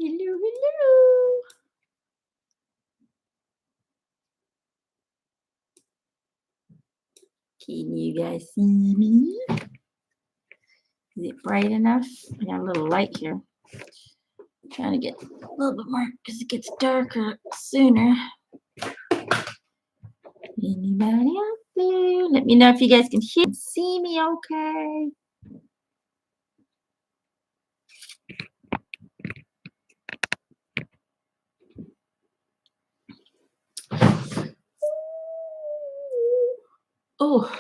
Hello, hello. Can you guys see me? Is it bright enough? I got a little light here. I'm trying to get a little bit more because it gets darker sooner. Anybody out there? Let me know if you guys can hear and see me okay. Oh.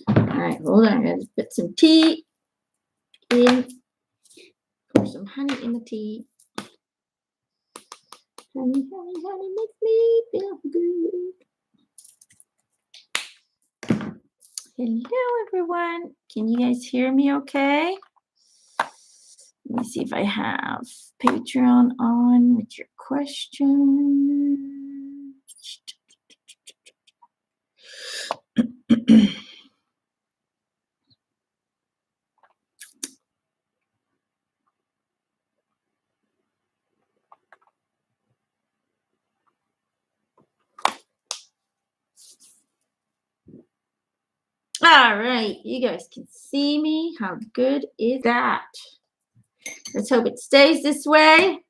All right, hold on. I'm going to put some tea in. Pour some honey in the tea. Honey, honey, honey makes me feel good. Hello, everyone. Can you guys hear me okay? Let me see if I have Patreon on with your questions. All right, you guys can see me. How good is that? Let's hope it stays this way.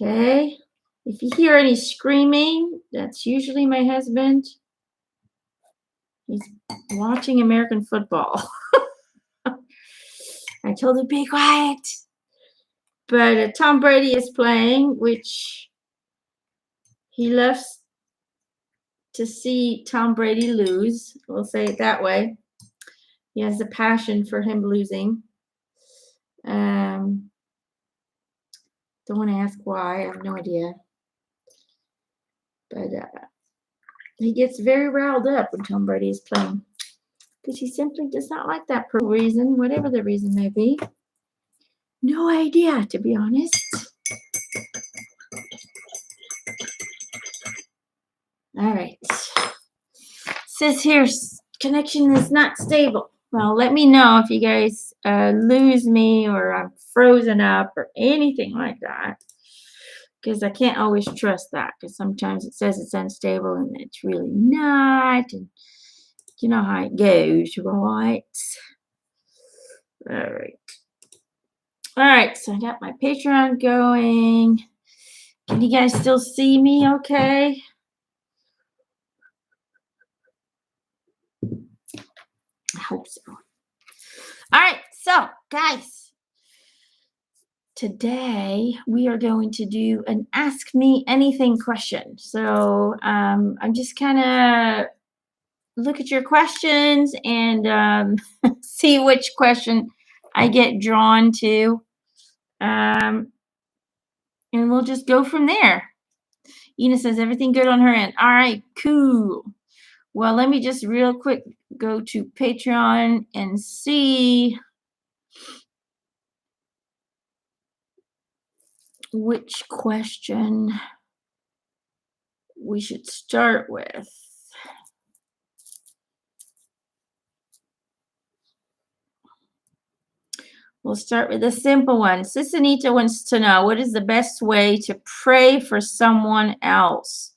Okay. If you hear any screaming, that's usually my husband. He's watching American football. I told him, be quiet. But Tom Brady is playing, which he loves to see Tom Brady lose. We'll say it that way. He has a passion for him losing. Don't want to ask why. I have no idea. But he gets very riled up when Tom Brady is playing. Because he simply does not like that for reason, whatever the reason may be. No idea, to be honest. All right. Says here, connection is not stable. Well, let me know if you guys lose me or I'm frozen up or anything like that. Because I can't always trust that. Because sometimes it says it's unstable and it's really not. And you know how it goes, right? All right. All right, so I got my Patreon going. Can you guys still see me okay? I hope so. All right, so guys, today we are going to do an Ask Me Anything question. So I'm just kind of look at your questions and see which question I get drawn to. And we'll just go from there. Ina says, everything good on her end. All right, cool. Well, let me just real quick go to Patreon and see which question we should start with. We'll start with a simple one. Sis Anita wants to know, what is the best way to pray for someone else?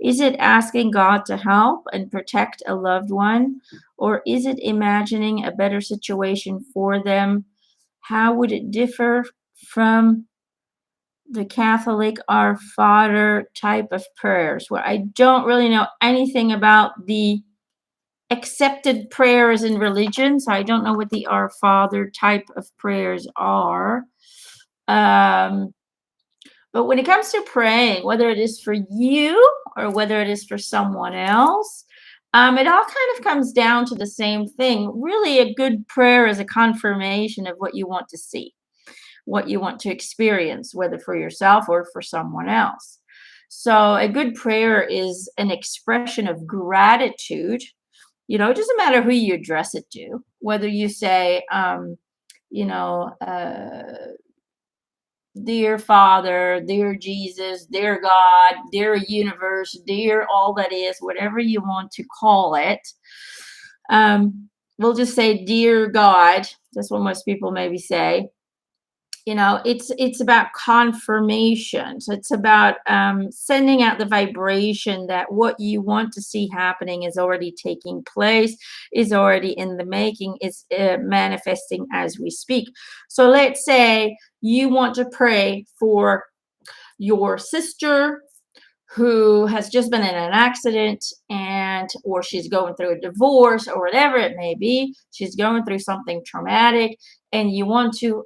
Is it asking God to help and protect a loved one? Or is it imagining a better situation for them? How would it differ from the Catholic Our Father type of prayers? Well, I don't really know anything about the accepted prayers in religion, so I don't know what the Our Father type of prayers are. But when it comes to praying, whether it is for you or whether it is for someone else, it all kind of comes down to the same thing. Really, a good prayer is a confirmation of what you want to see, what you want to experience, whether for yourself or for someone else. So a good prayer is an expression of gratitude. You know, it doesn't matter who you address it to, whether you say, dear Father, dear Jesus, dear God, dear universe, dear all that is, whatever you want to call it. We'll just say, dear God. That's what most people maybe say. It's about confirmation. So it's about sending out the vibration that what you want to see happening is already taking place, is already in the making, is manifesting as we speak. So let's say you want to pray for your sister who has just been in an accident, and or she's going through a divorce or whatever it may be. She's going through something traumatic, and you want to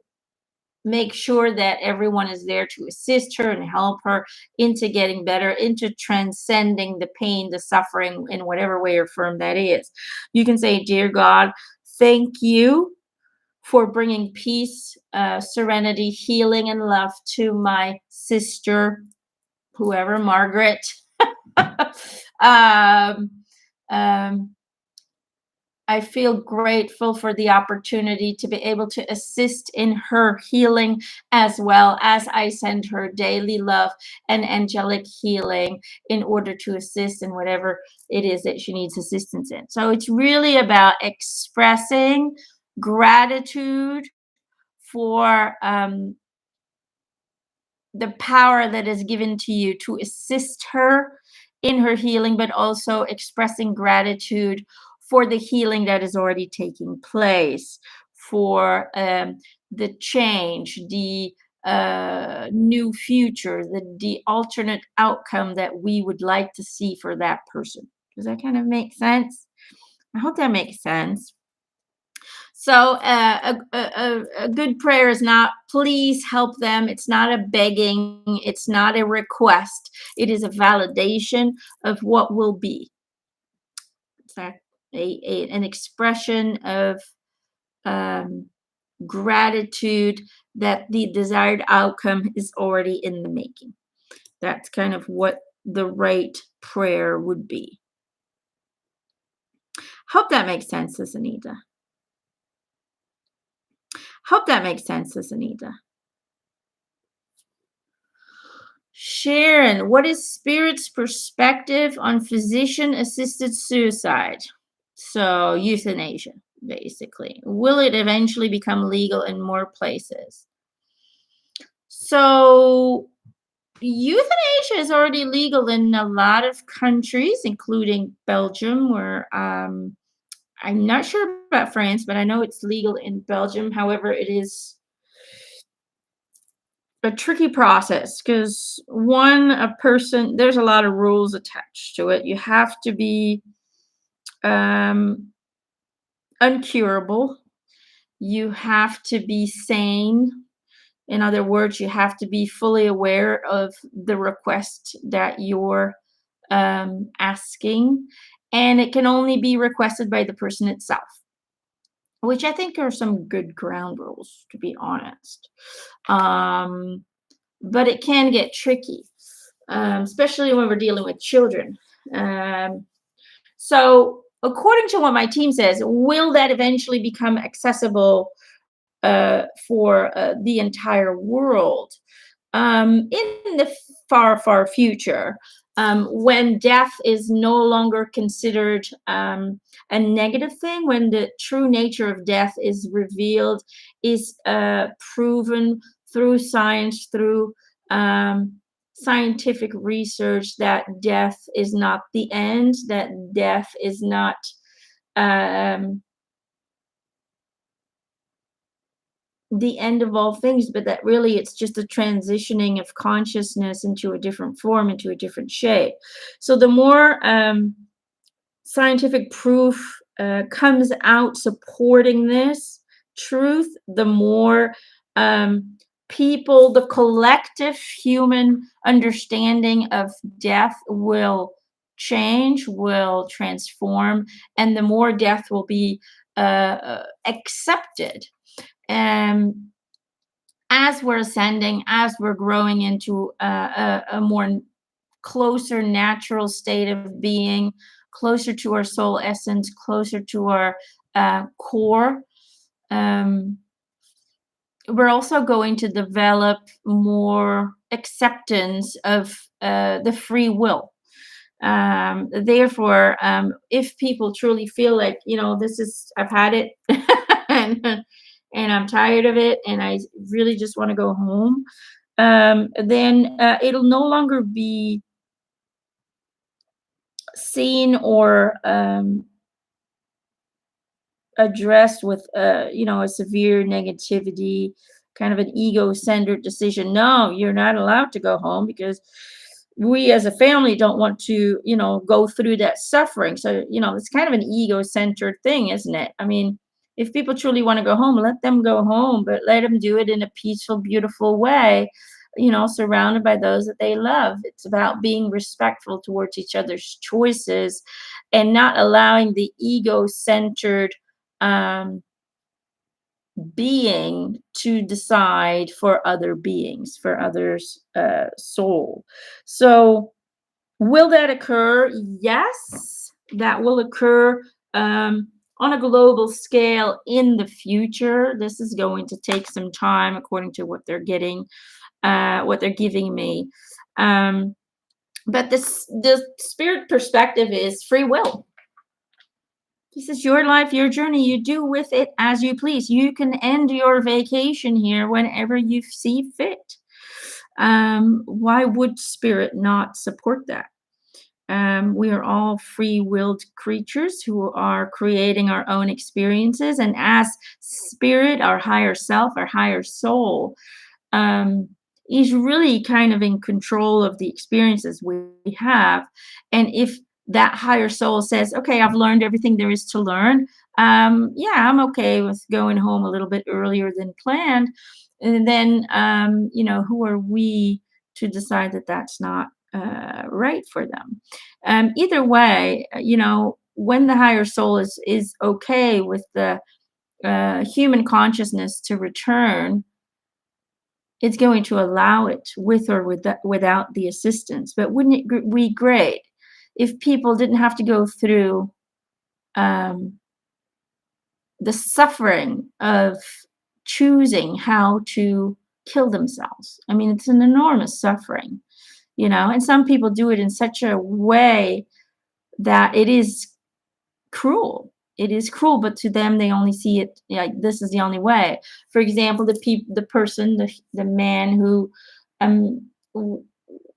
make sure that everyone is there to assist her and help her into getting better, into transcending the pain, the suffering, in whatever way or form that is. You can say, "Dear God, thank you for bringing peace, serenity, healing, and love to my sister, whoever, Margaret." um, um, I feel grateful for the opportunity to be able to assist in her healing, as well as I send her daily love and angelic healing in order to assist in whatever it is that she needs assistance in. So it's really about expressing gratitude for the power that is given to you to assist her in her healing, but also expressing gratitude for the healing that is already taking place, for the change, the new future, the alternate outcome that we would like to see for that person. Does that kind of make sense? I hope that makes sense. So a good prayer is not please help them. It's not a begging. It's not a request. It is a validation of what will be. It's an expression of um, gratitude that the desired outcome is already in the making. That's kind of what the right prayer would be. Hope that makes sense, Anita. Hope that makes sense, Anita. Sharon, what is Spirit's perspective on physician assisted suicide? So, euthanasia, basically. Will it eventually become legal in more places? So, euthanasia is already legal in a lot of countries, including Belgium, where I'm not sure about France, but I know it's legal in Belgium. However, it is a tricky process because a person, there's a lot of rules attached to it. You have to be um, uncurable. You have to be sane. In other words, you have to be fully aware of the request that you're asking, and it can only be requested by the person itself, which I think are some good ground rules, to be honest. Um, but it can get tricky, especially when we're dealing with children. Um, so, according to what my team says, will that eventually become accessible for the entire world in the far, far future? When death is no longer considered a negative thing, when the true nature of death is revealed, is proven through science, through scientific research, that death is not the end, that death is not um, the end of all things, but that really it's just a transitioning of consciousness into a different form, into a different shape. So the more scientific proof comes out supporting this truth, the more people, the collective human understanding of death will change, will transform, and the more death will be accepted. And as we're ascending, as we're growing into a more closer natural state of being, closer to our soul essence, closer to our core, um, we're also going to develop more acceptance of the free will. Therefore, if people truly feel like, this is, I've had it, and and I'm tired of it and I really just want to go home, then it'll no longer be seen or addressed with a severe negativity, kind of an ego-centered decision. No, you're not allowed to go home because we as a family don't want to, go through that suffering. So, it's kind of an ego-centered thing, isn't it? I mean, if people truly want to go home, let them go home, but let them do it in a peaceful, beautiful way, surrounded by those that they love. It's about being respectful towards each other's choices and not allowing the ego-centered um, being to decide for other beings, for others' soul. So, will that occur? Yes, that will occur on a global scale in the future. This is going to take some time, according to what they're giving me. Um, but the spirit perspective is free will. This is your life, your journey. You do with it as you please. You can end your vacation here whenever you see fit. Why would spirit not support that? We are all free willed creatures who are creating our own experiences. And as spirit, our higher self, our higher soul, um, is really kind of in control of the experiences we have. And if that higher soul says, okay, I've learned everything there is to learn, yeah, I'm okay with going home a little bit earlier than planned. And then, who are we to decide that that's not right for them? Either way, when the higher soul is okay with the human consciousness to return, it's going to allow it with or without the assistance. But wouldn't it be great if people didn't have to go through um, the suffering of choosing how to kill themselves? I mean, it's an enormous suffering, and some people do it in such a way that it is cruel. It is cruel, but to them, they only see it like this is the only way. For example, the man who um w-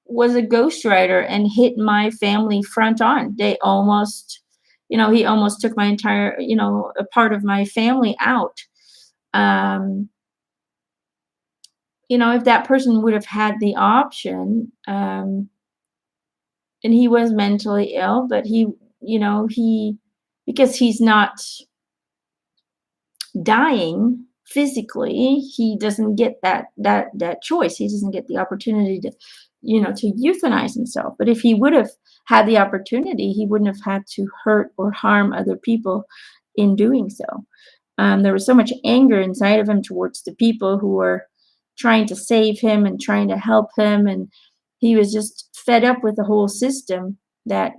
was a ghostwriter and hit my family front on. They almost, he almost took my entire, a part of my family out. Um, if that person would have had the option, and he was mentally ill, but he because he's not dying physically, he doesn't get that choice. He doesn't get the opportunity to euthanize himself. But if he would have had the opportunity, he wouldn't have had to hurt or harm other people in doing so. There was so much anger inside of him towards the people who were trying to save him and trying to help him, and he was just fed up with the whole system. That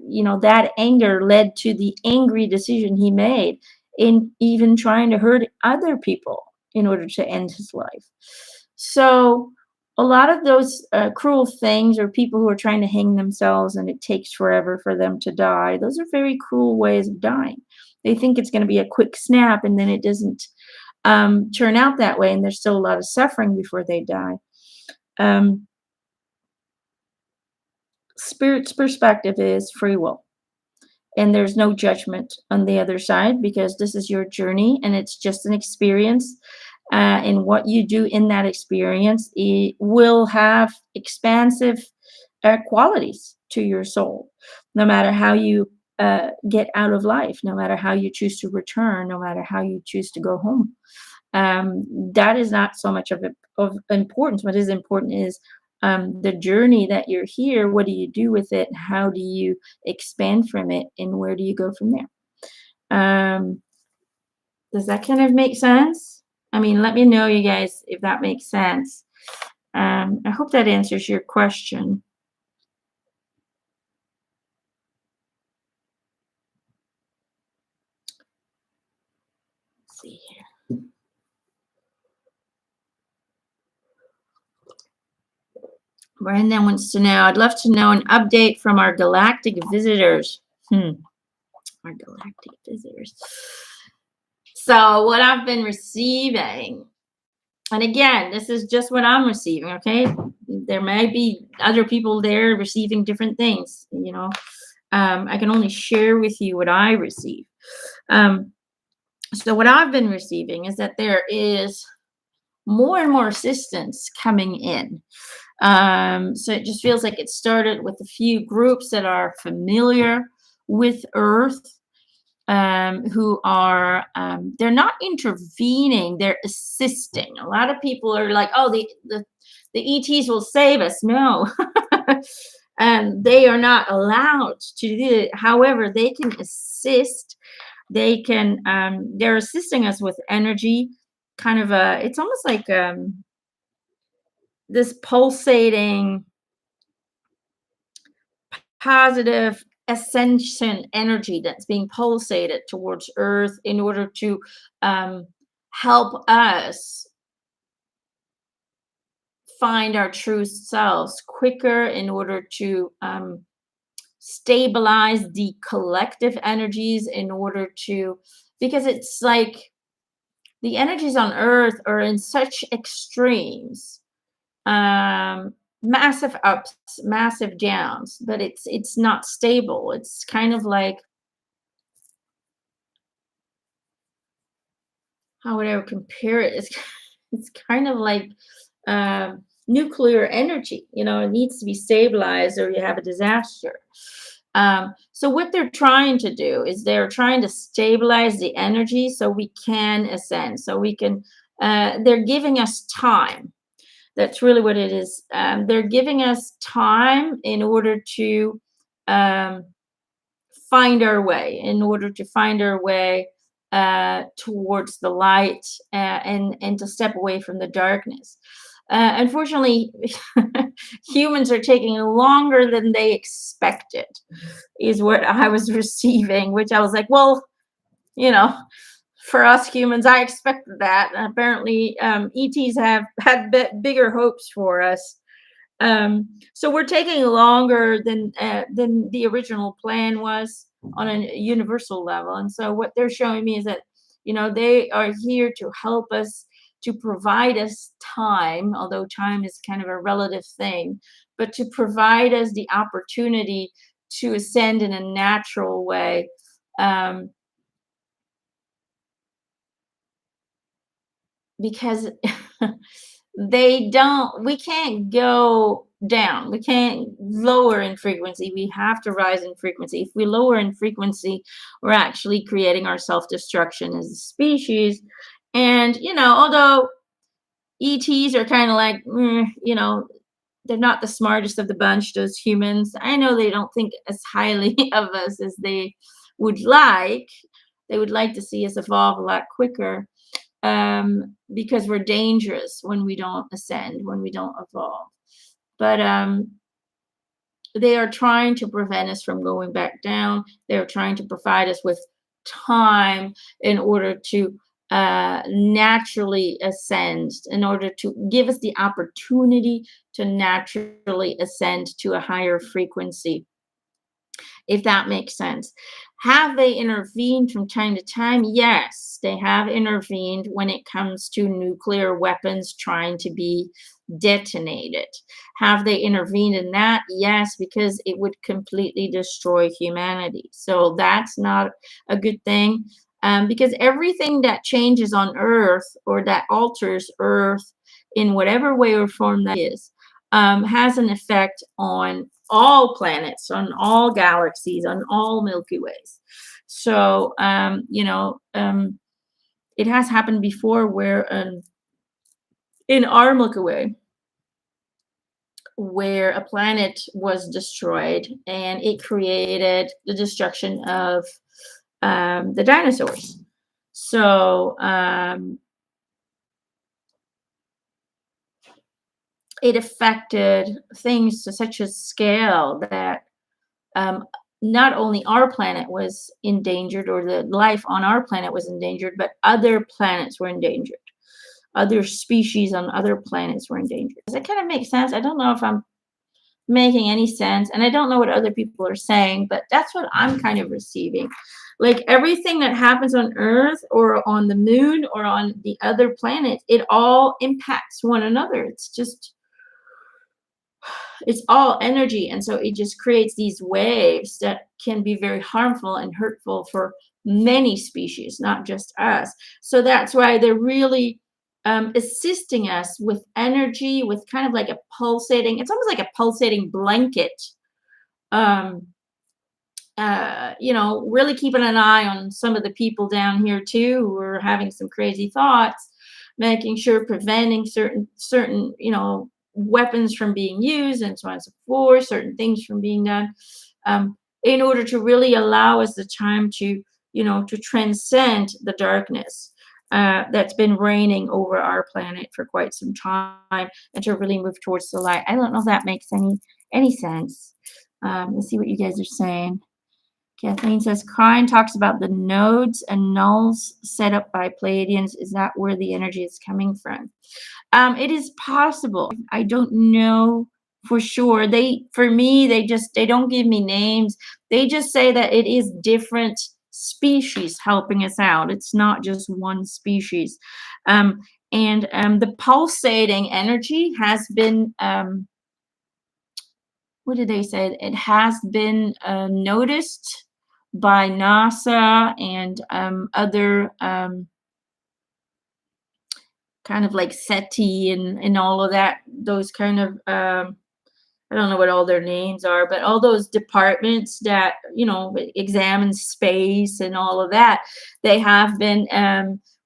anger led to the angry decision he made in even trying to hurt other people in order to end his life. So, a lot of those cruel things, or people who are trying to hang themselves and it takes forever for them to die, those are very cruel ways of dying. They think it's going to be a quick snap, and then it doesn't turn out that way, and there's still a lot of suffering before they die. Um, Spirit's perspective is free will, and there's no judgment on the other side because this is your journey and it's just an experience. And what you do in that experience, it will have expansive qualities to your soul, no matter how you get out of life, no matter how you choose to return, no matter how you choose to go home. That is not so much of importance. What is important is the journey that you're here. What do you do with it? How do you expand from it? And where do you go from there? Does that kind of make sense? I mean, let me know, you guys, if that makes sense. I hope that answers your question. Let's see here. Brandon wants to know, I'd love to know an update from our galactic visitors. Our galactic visitors. So what I've been receiving, and again, this is just what I'm receiving, okay? There may be other people there receiving different things, you know. I can only share with you what I receive. Um, so what I've been receiving is that there is more and more assistance coming in. So it just feels like it started with a few groups that are familiar with Earth, who are they're not intervening, they're assisting. A lot of people are like, oh, the ETs will save us. No. They are not allowed to do it. However, they can assist. They can they're assisting us with energy, kind of a, it's almost like this pulsating positive ascension energy that's being pulsated towards Earth in order to um, help us find our true selves quicker, in order to stabilize the collective energies, in order to, because it's like the energies on Earth are in such extremes, massive ups, massive downs, but it's not stable. It's kind of like, how would I compare it? It's kind of like nuclear energy. You know, it needs to be stabilized, or you have a disaster. So what they're trying to do is they're trying to stabilize the energy so we can ascend, so we can. They're giving us time. That's really what it is. They're giving us time in order to um, find our way, in order to find our way towards the light, and to step away from the darkness. Unfortunately, humans are taking longer than they expected, is what I was receiving, which I was like, well, you know, for us humans, I expected that. And apparently, ETs have had bigger hopes for us. So we're taking longer than the original plan was on a universal level. And so what they're showing me is that, you know, they are here to help us, to provide us time, although time is kind of a relative thing, but to provide us the opportunity to ascend in a natural way. Um, because we can't go down, we can't lower in frequency, we have to rise in frequency. If we lower in frequency, we're actually creating our self-destruction as a species. And you know, although ETs are kind of like, you know, they're not the smartest of the bunch, those humans. I know they don't think as highly of us as they would like. They would like to see us evolve a lot quicker, because we're dangerous when we don't ascend, when we don't evolve. But they are trying to prevent us from going back down. They're trying to provide us with time in order to naturally ascend, in order to give us the opportunity to naturally ascend to a higher frequency, if that makes sense. Have they intervened from time to time? Yes, they have intervened when it comes to nuclear weapons trying to be detonated. Have they intervened in that? Yes, because it would completely destroy humanity. So that's not a good thing, because everything that changes on Earth, or that alters Earth in whatever way or form that is, has an effect on all planets, on all galaxies, on all Milky Ways. So, you know, it has happened before where in our Milky Way, where a planet was destroyed and it created the destruction of the dinosaurs. So, it affected things to such a scale that um, not only our planet was endangered, or the life on our planet was endangered, but other planets were endangered. Other species on other planets were endangered. Does that kind of make sense? I don't know if I'm making any sense, and I don't know what other people are saying, but that's what I'm kind of receiving. Like everything that happens on Earth or on the moon or on the other planets, it all impacts one another. It's all energy. And so it just creates these waves that can be very harmful and hurtful for many species, not just us. So that's why they're really assisting us with energy, with kind of like a pulsating, it's almost like a pulsating blanket. Um, really keeping an eye on some of the people down here too who are having some crazy thoughts, making sure preventing certain weapons from being used and so on and so forth, certain things from being done, in order to really allow us the time to transcend the darkness that's been reigning over our planet for quite some time, and to really move towards the light. I don't know if that makes any sense. Let's see what you guys are saying. Kathleen says, Klein talks about the nodes and nulls set up by Pleiadians. Is that where the energy is coming from? It is possible. I don't know for sure. For me, they don't give me names. They just say that it is different species helping us out. It's not just one species. And the pulsating energy has been what did they say? It has been noticed by NASA and other kind of like SETI and all of that, those kind of I don't know what all their names are, but all those departments that, examine space and all of that, they have been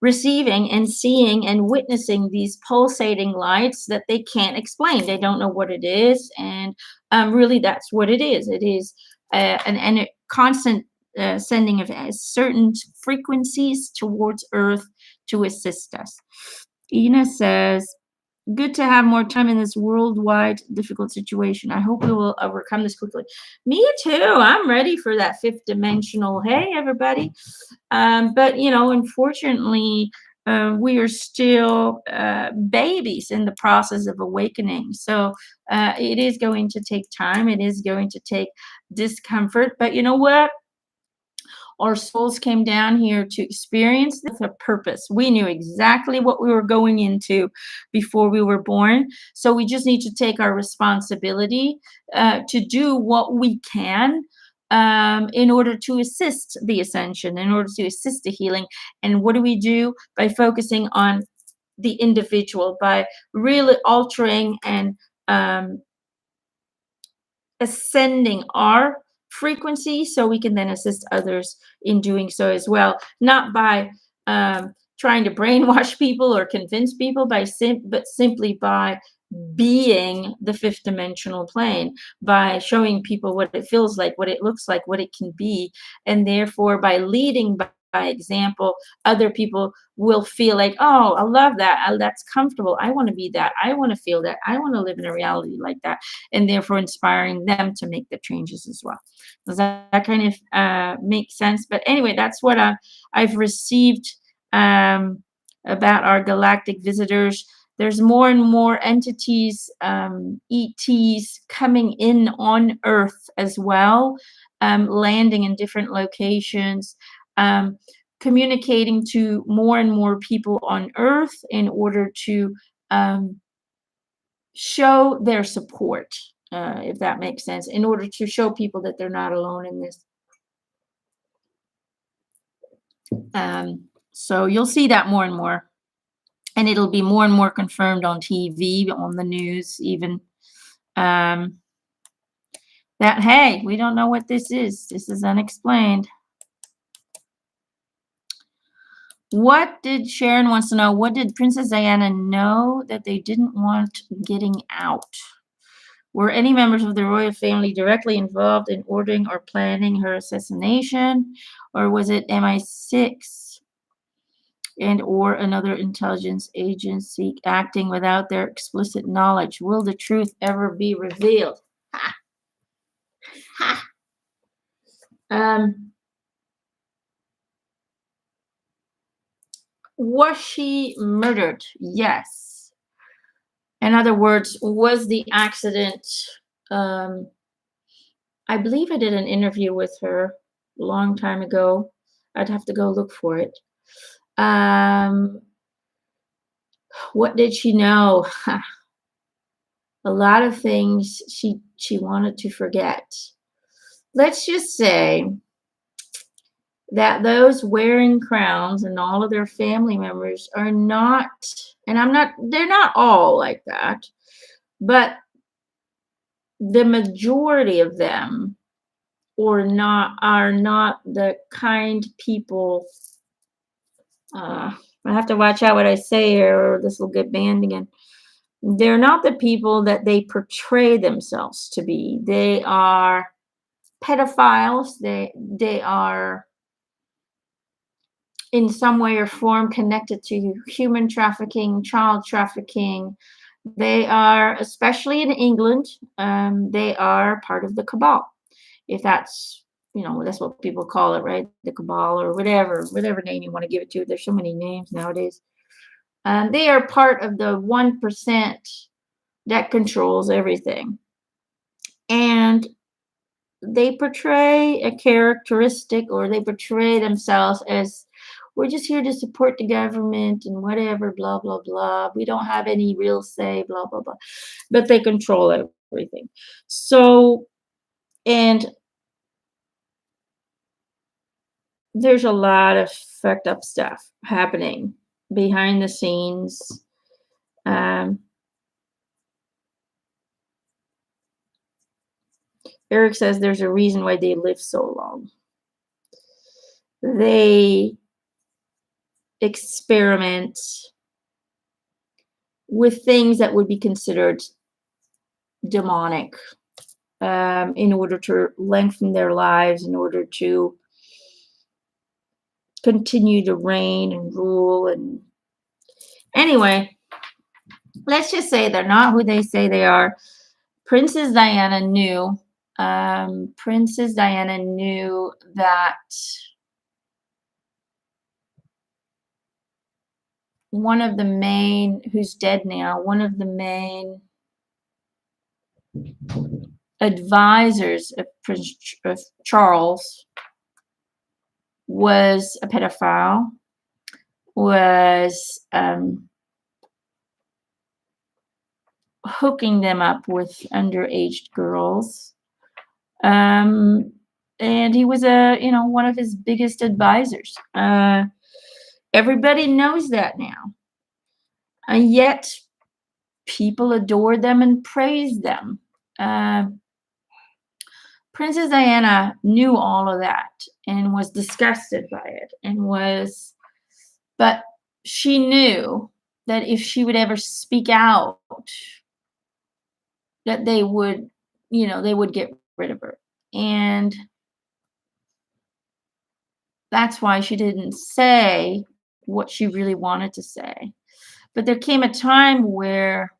receiving and seeing and witnessing these pulsating lights that they can't explain. They don't know what it is. And really, that's what it is. It is an constant sending of certain frequencies towards Earth to assist us. Ina says, good to have more time in this worldwide difficult situation. I hope we will overcome this quickly. Me too. I'm ready for that fifth dimensional. Hey, everybody. But, unfortunately, we are still babies in the process of awakening. So it is going to take time. It is going to take discomfort. But you know what? Our souls came down here to experience this with a purpose. We knew exactly what we were going into before we were born. So we just need to take our responsibility to do what we can in order to assist the ascension, in order to assist the healing. And what do we do? By focusing on the individual, by really altering and ascending our frequency so we can then assist others in doing so as well, not by trying to brainwash people or convince people, but simply by being the fifth dimensional plane, by showing people what it feels like, what it looks like, what it can be, and therefore by leading by example, other people will feel like, oh, I love that. That's comfortable. I want to be that. I want to feel that. I want to live in a reality like that. And therefore inspiring them to make the changes as well. Does that kind of make sense? But anyway, that's what I've received about our galactic visitors. There's more and more entities, ETs, coming in on Earth as well, landing in different locations, communicating to more and more people on Earth in order to show their support, if that makes sense, in order to show people that they're not alone in this. So you'll see that more and more. And it'll be more and more confirmed on TV, on the news, even. That, hey, we don't know what this is. This is unexplained. What did Sharon wants to know? What did Princess Diana know that they didn't want getting out? Were any members of the royal family directly involved in ordering or planning her assassination? Or was it MI6 and or another intelligence agency acting without their explicit knowledge? Will the truth ever be revealed? Ha. Ha. Was she murdered? Yes. In other words, was the accident, I believe I did an interview with her a long time ago. I'd have to go look for it. Um, what did she know? A lot of things she wanted to forget. Let's just say that those wearing crowns and all of their family members are not, and they're not all like that, but the majority of them are not the kind people. I have to watch out what I say here, or this will get banned again. They're not the people that they portray themselves to be. They are pedophiles. They are in some way or form connected to human trafficking, child trafficking. They are, especially in England, they are part of the cabal. If that's, that's what people call it, right? The cabal or whatever name you want to give it to. There's so many names nowadays. They are part of the 1% that controls everything. And they portray a characteristic, or they portray themselves as, we're just here to support the government and whatever, blah, blah, blah. We don't have any real say, blah, blah, blah. But they control everything. So, and there's a lot of fucked up stuff happening behind the scenes. Um, Eric says there's a reason why they live so long. They experiment with things that would be considered demonic, in order to lengthen their lives, in order to continue to reign and rule. And anyway, let's just say they're not who they say they are. Princess Diana knew. Princess Diana knew that one of the main, who's dead now, one of the main advisors of Charles was a pedophile, was hooking them up with underage girls. And he was one of his biggest advisors. Everybody knows that now. And yet people adore them and praise them. Princess Diana knew all of that and was disgusted by it, but she knew that if she would ever speak out, that they would get rid of her. And that's why she didn't say what she really wanted to say. But there came a time where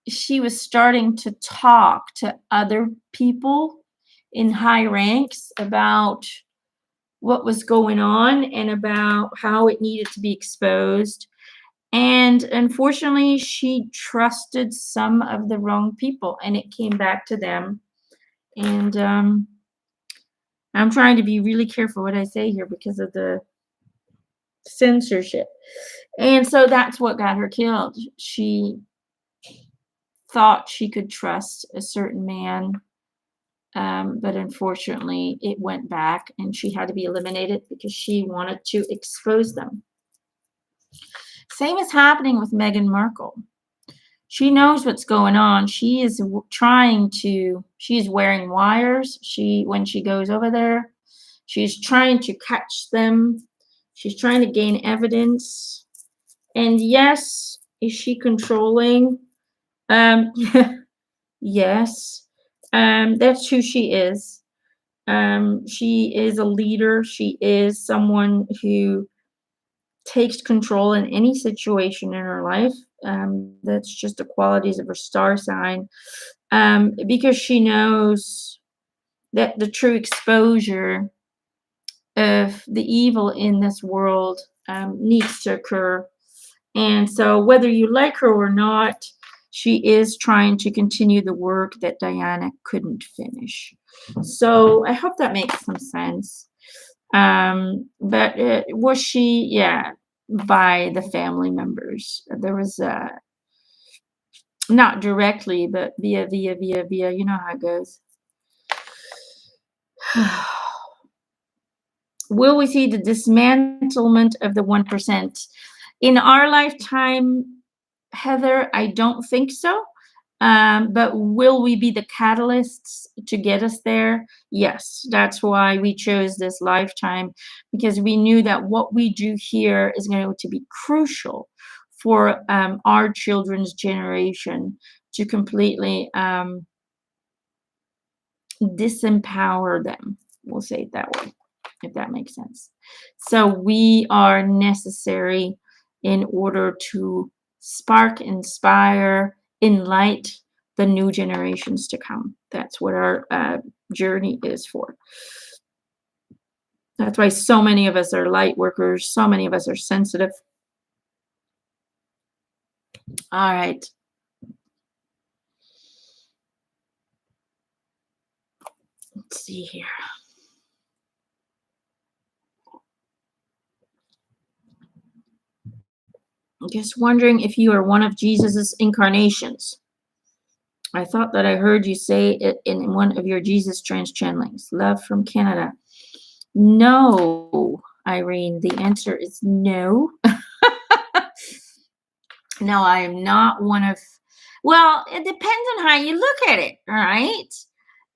she was starting to talk to other people in high ranks about what was going on and about how it needed to be exposed. And unfortunately, she trusted some of the wrong people, and it came back to them. And I'm trying to be really careful what I say here because of the censorship. And so that's what got her killed. She thought she could trust a certain man, but unfortunately it went back and she had to be eliminated because she wanted to expose them. Same is happening with Meghan Markle. She knows what's going on. She is she's wearing wires. When she goes over there, she's trying to catch them. She's trying to gain evidence. And yes, is she controlling? Yes. That's who she is. She is a leader. She is someone who takes control in any situation in her life. That's just the qualities of her star sign. Because she knows that the true exposure of the evil in this world needs to occur. And so whether you like her or not, She is trying to continue the work that Diana couldn't finish. So I hope that makes some sense. But was she, yeah, by the family members? There was not directly, but via. You know how it goes. Will we see the dismantlement of the 1%? In our lifetime, Heather, I don't think so. But will we be the catalysts to get us there? Yes, that's why we chose this lifetime, because we knew that what we do here is going to be crucial for our children's generation to completely disempower them. We'll say it that way, if that makes sense. So we are necessary in order to spark, inspire, enlight the new generations to come. That's what our journey is for. That's why so many of us are light workers. So many of us are sensitive. All right. Let's see here. Just wondering if you are one of Jesus's incarnations. I thought that I heard you say it in one of your Jesus trans channelings. Love from Canada. No, Irene. The answer is no. No, I am not one of. Well, it depends on how you look at it, all right?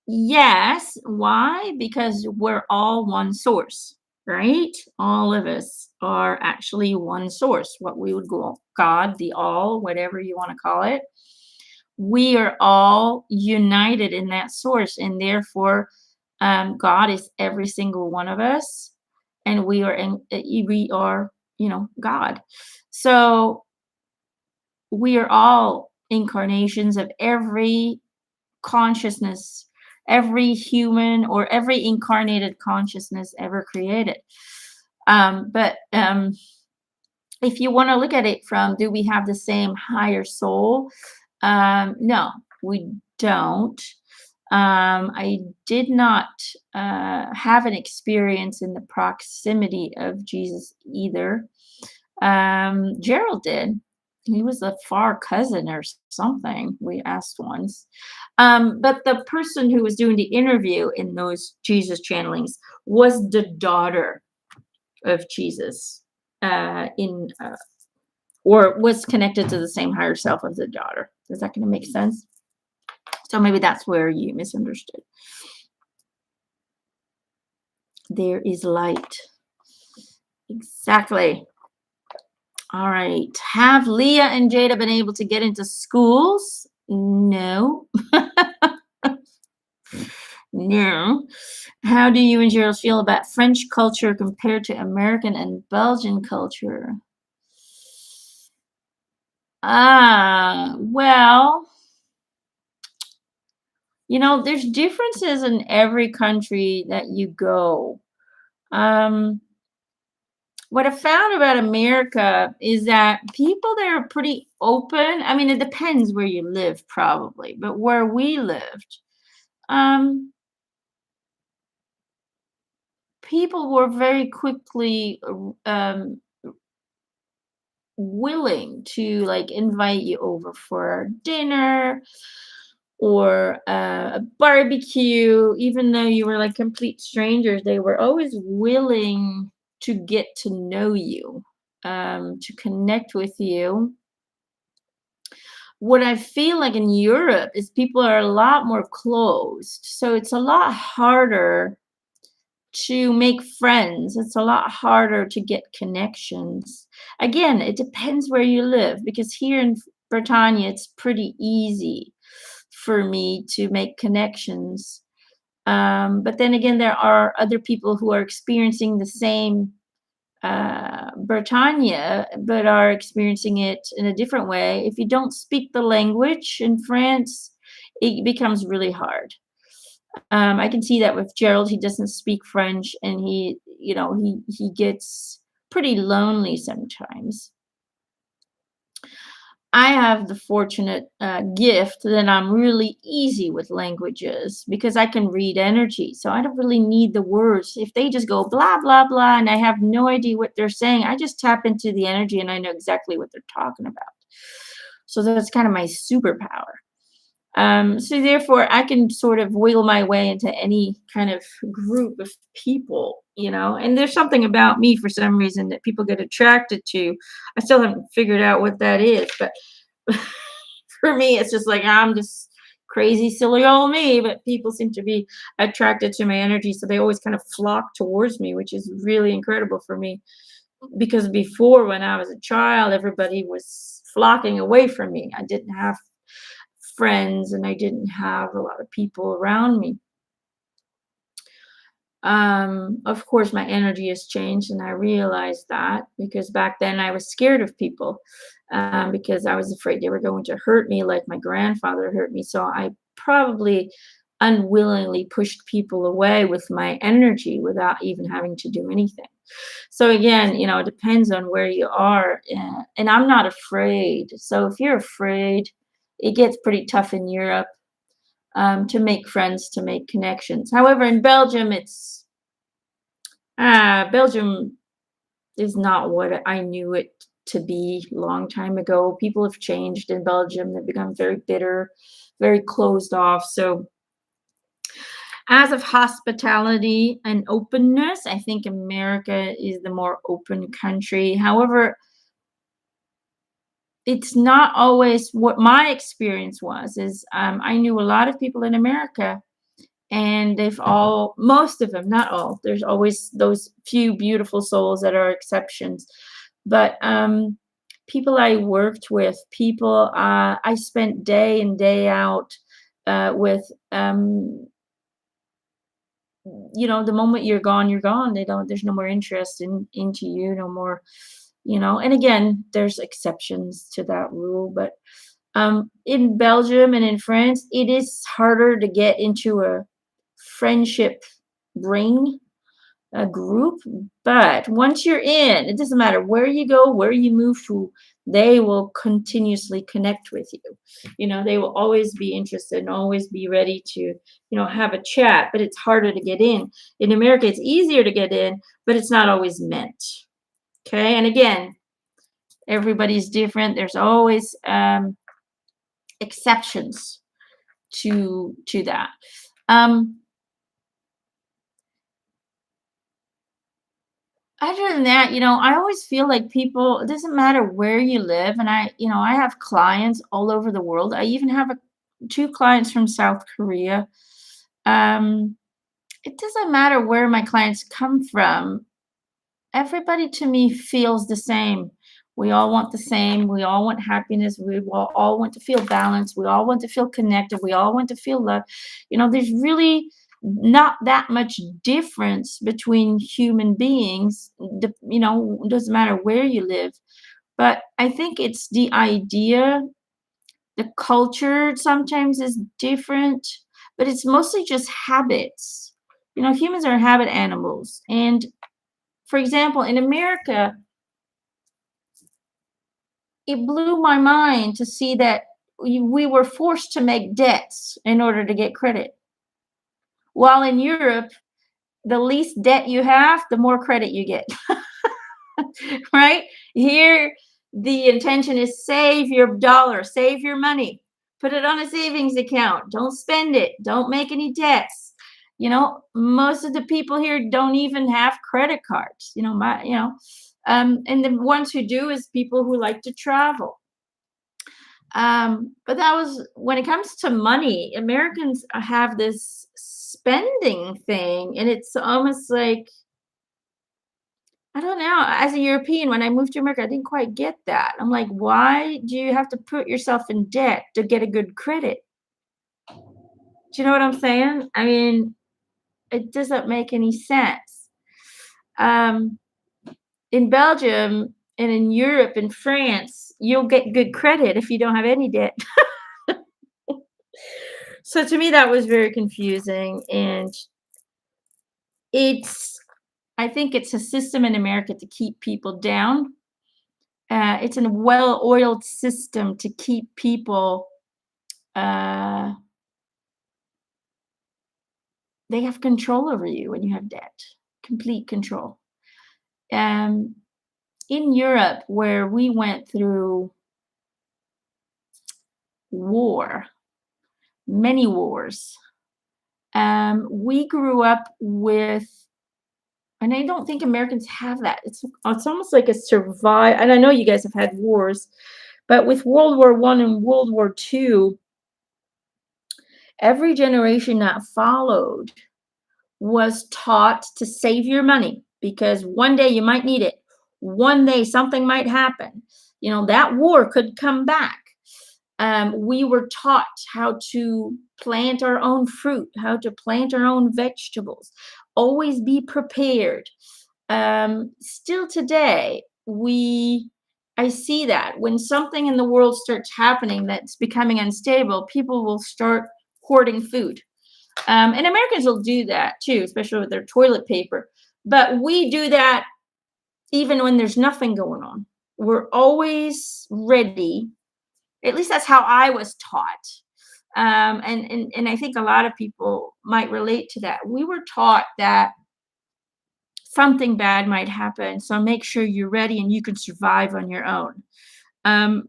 Yes. Why? Because we're all one source, right? All of us are actually one source, what we would call God, the all, whatever you want to call it. We are all united in that source, and therefore, God is every single one of us, and we are, God. So we are all incarnations of every consciousness, every human or every incarnated consciousness ever created. But if you want to look at it from, do we have the same higher soul? No, we don't. I did not have an experience in the proximity of Jesus either. Gerald did. He was a far cousin or something, we asked once. But the person who was doing the interview in those Jesus channelings was the daughter of Jesus, or was connected to the same higher self as the daughter. Is that going to make sense? So maybe that's where you misunderstood. There is light. Exactly. All right. Have Leah and Jada been able to get into schools? No. No. How do you and Gerald feel about French culture compared to American and Belgian culture? Well, there's differences in every country that you go. What I found about America is that people there are pretty open. I mean, it depends where you live, probably, but where we lived, um, people were very quickly willing to like invite you over for dinner or a barbecue, even though you were like complete strangers. They were always willing to get to know you, to connect with you. What I feel like in Europe is people are a lot more closed. So it's a lot harder to make friends. It's a lot harder to get connections. Again, it depends where you live, because here in Britannia, it's pretty easy for me to make connections. But then again, there are other people who are experiencing the same Britannia, but are experiencing it in a different way. If you don't speak the language in France, it becomes really hard. I can see that with Gerald. He doesn't speak French, and he gets pretty lonely sometimes. I have the fortunate gift that I'm really easy with languages because I can read energy. So I don't really need the words. If they just go blah, blah, blah, and I have no idea what they're saying, I just tap into the energy and I know exactly what they're talking about. So that's kind of my superpower. So therefore, I can sort of wiggle my way into any kind of group of people, and there's something about me for some reason that people get attracted to. I still haven't figured out what that is, but for me, it's just like I'm just crazy, silly old me, but people seem to be attracted to my energy. So they always kind of flock towards me, which is really incredible for me. Because before, when I was a child, everybody was flocking away from me. I didn't have friends and I didn't have a lot of people around me. Of course, my energy has changed, and I realized that because back then I was scared of people because I was afraid they were going to hurt me like my grandfather hurt me. So I probably unwillingly pushed people away with my energy without even having to do anything. So again, it depends on where you are, and I'm not afraid. So if you're afraid, it gets pretty tough in Europe to make friends, to make connections. However, in Belgium, Belgium is not what I knew it to be long time ago. People have changed in Belgium. They've become very bitter, very closed off. So, as of hospitality and openness, I think America is the more open country. However, it's not always what my experience was. Is I knew a lot of people in America, and they've all, most of them, not all, there's always those few beautiful souls that are exceptions, but people I worked with, people I spent day in day out with, the moment you're gone, they don't, there's no more interest into you, no more, and again, there's exceptions to that rule, but in Belgium and in France, it is harder to get into a friendship ring, a group. But once you're in, it doesn't matter where you go, where you move to, they will continuously connect with you. They will always be interested and always be ready to, have a chat, but it's harder to get in. In America, it's easier to get in, but it's not always meant. Okay. And again, everybody's different. There's always exceptions to that. Um, Other than that, I always feel like people, it doesn't matter where you live. And I have clients all over the world. I even have two clients from South Korea. Um, it doesn't matter where my clients come from. Everybody to me feels the same. We all want the same. We all want happiness. We all want to feel balanced. We all want to feel connected. We all want to feel love. There's really not that much difference between human beings. It doesn't matter where you live. But I think it's the idea, the culture sometimes is different, but it's mostly just habits. Humans are habit animals. And for example, in America, it blew my mind to see that we were forced to make debts in order to get credit. While in Europe, the least debt you have, the more credit you get. Right? Here, the intention is save your dollar, save your money, put it on a savings account, don't spend it, don't make any debts. Most of the people here don't even have credit cards. And the ones who do is people who like to travel. But that was when it comes to money, Americans have this spending thing, and it's almost like, I don't know. As a European, when I moved to America, I didn't quite get that. I'm like, why do you have to put yourself in debt to get a good credit? Do you know what I'm saying? I mean, it doesn't make any sense. Um, in Belgium and in Europe and France, you'll get good credit if you don't have any debt. So to me, that was very confusing. And it's, I think it's a system in America to keep people down. It's a well-oiled system to keep people. Uh, they have control over you when you have debt, complete control. Um, in Europe, where we went through war, many wars, we grew up with, and I don't think Americans have that. It's almost like a survive. And I know you guys have had wars, but with World War One and World War Two, every generation that followed was taught to save your money because one day you might need it. One day something might happen. That war could come back. We were taught how to plant our own fruit, how to plant our own vegetables, always be prepared. Still today, I see that when something in the world starts happening that's becoming unstable, people will start hoarding food. And Americans will do that too, especially with their toilet paper. But we do that even when there's nothing going on. We're always ready. At least that's how I was taught. And I think a lot of people might relate to that. We were taught that something bad might happen, so make sure you're ready and you can survive on your own. Um,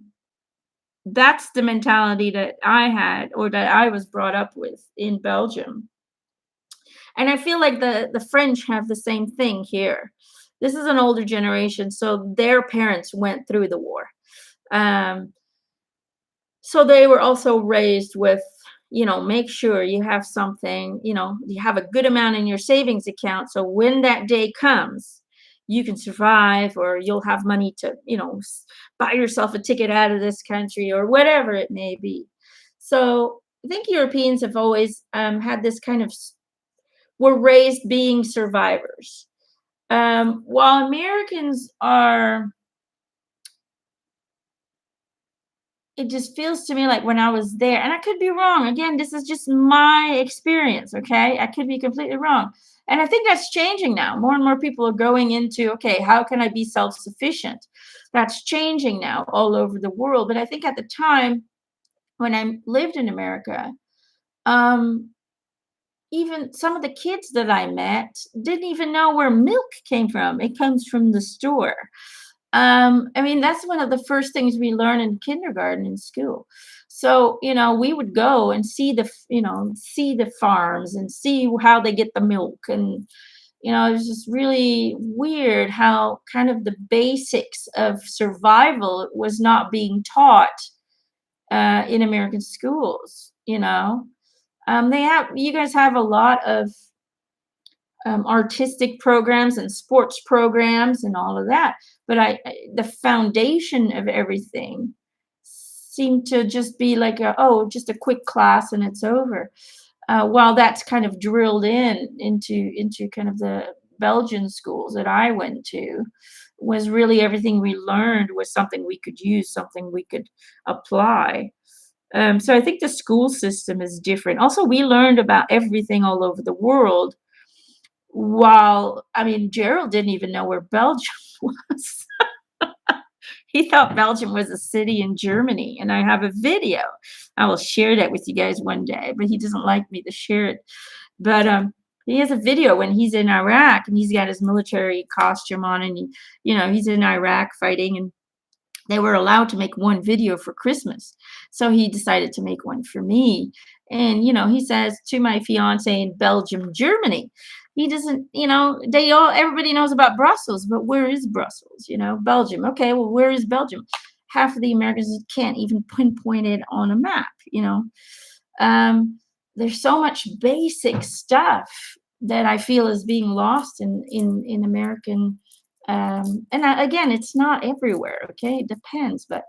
that's the mentality that I had or that I was brought up with in Belgium. And I feel like the French have the same thing here. This is an older generation, so their parents went through the war. Um, so they were also raised with, make sure you have something, you have a good amount in your savings account. So when that day comes, you can survive or you'll have money to, buy yourself a ticket out of this country or whatever it may be. So I think Europeans have always had this kind of, were raised being survivors. While Americans are, it just feels to me like when I was there, and I could be wrong. Again, this is just my experience, okay? I could be completely wrong. And I think that's changing now. More and more people are going into, okay, how can I be self sufficient? That's changing now all over the world. But I think at the time when I lived in America, um, even some of the kids that I met didn't even know where milk came from. It comes from the store. I mean, that's one of the first things we learn in kindergarten in school. So, we would go and see the farms and see how they get the milk. And, it was just really weird how kind of the basics of survival was not being taught in American schools. You guys have a lot of artistic programs and sports programs and all of that. But the foundation of everything seemed to just be like just a quick class and it's over. While that's kind of drilled into kind of the Belgian schools that I went to, was really everything we learned was something we could use, something we could apply. So I think the school system is different. Also, we learned about everything all over the world while, I mean, Gerald didn't even know where Belgium was. He thought Belgium was a city in Germany, and I have a video. I will share that with you guys one day, but he doesn't like me to share it. But he has a video when he's in Iraq and he's got his military costume on, and he's in Iraq fighting, and they were allowed to make one video for Christmas. So he decided to make one for me. And, he says to my fiance in Belgium, Germany, he doesn't, everybody knows about Brussels, but where is Brussels? Belgium. Okay, well, where is Belgium? Half of the Americans can't even pinpoint it on a map. Um, there's so much basic stuff that I feel is being lost in American. Again, it's not everywhere. Okay, it depends, but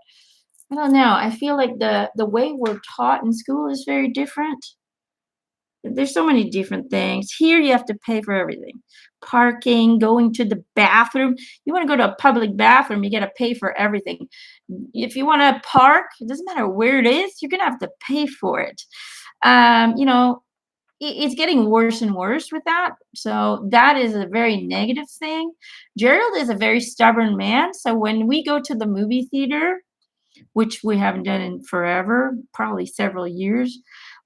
I don't know. I feel like the way we're taught in school is very different. There's so many different things. Here, you have to pay for everything. Parking, going to the bathroom. You want to go to a public bathroom, you got to pay for everything. If you want to park, it doesn't matter where it is, you're gonna have to pay for it. Um, you know, it's getting worse and worse with that. So that is a very negative thing. Gerald is a very stubborn man. So when we go to the movie theater, which we haven't done in forever, probably several years.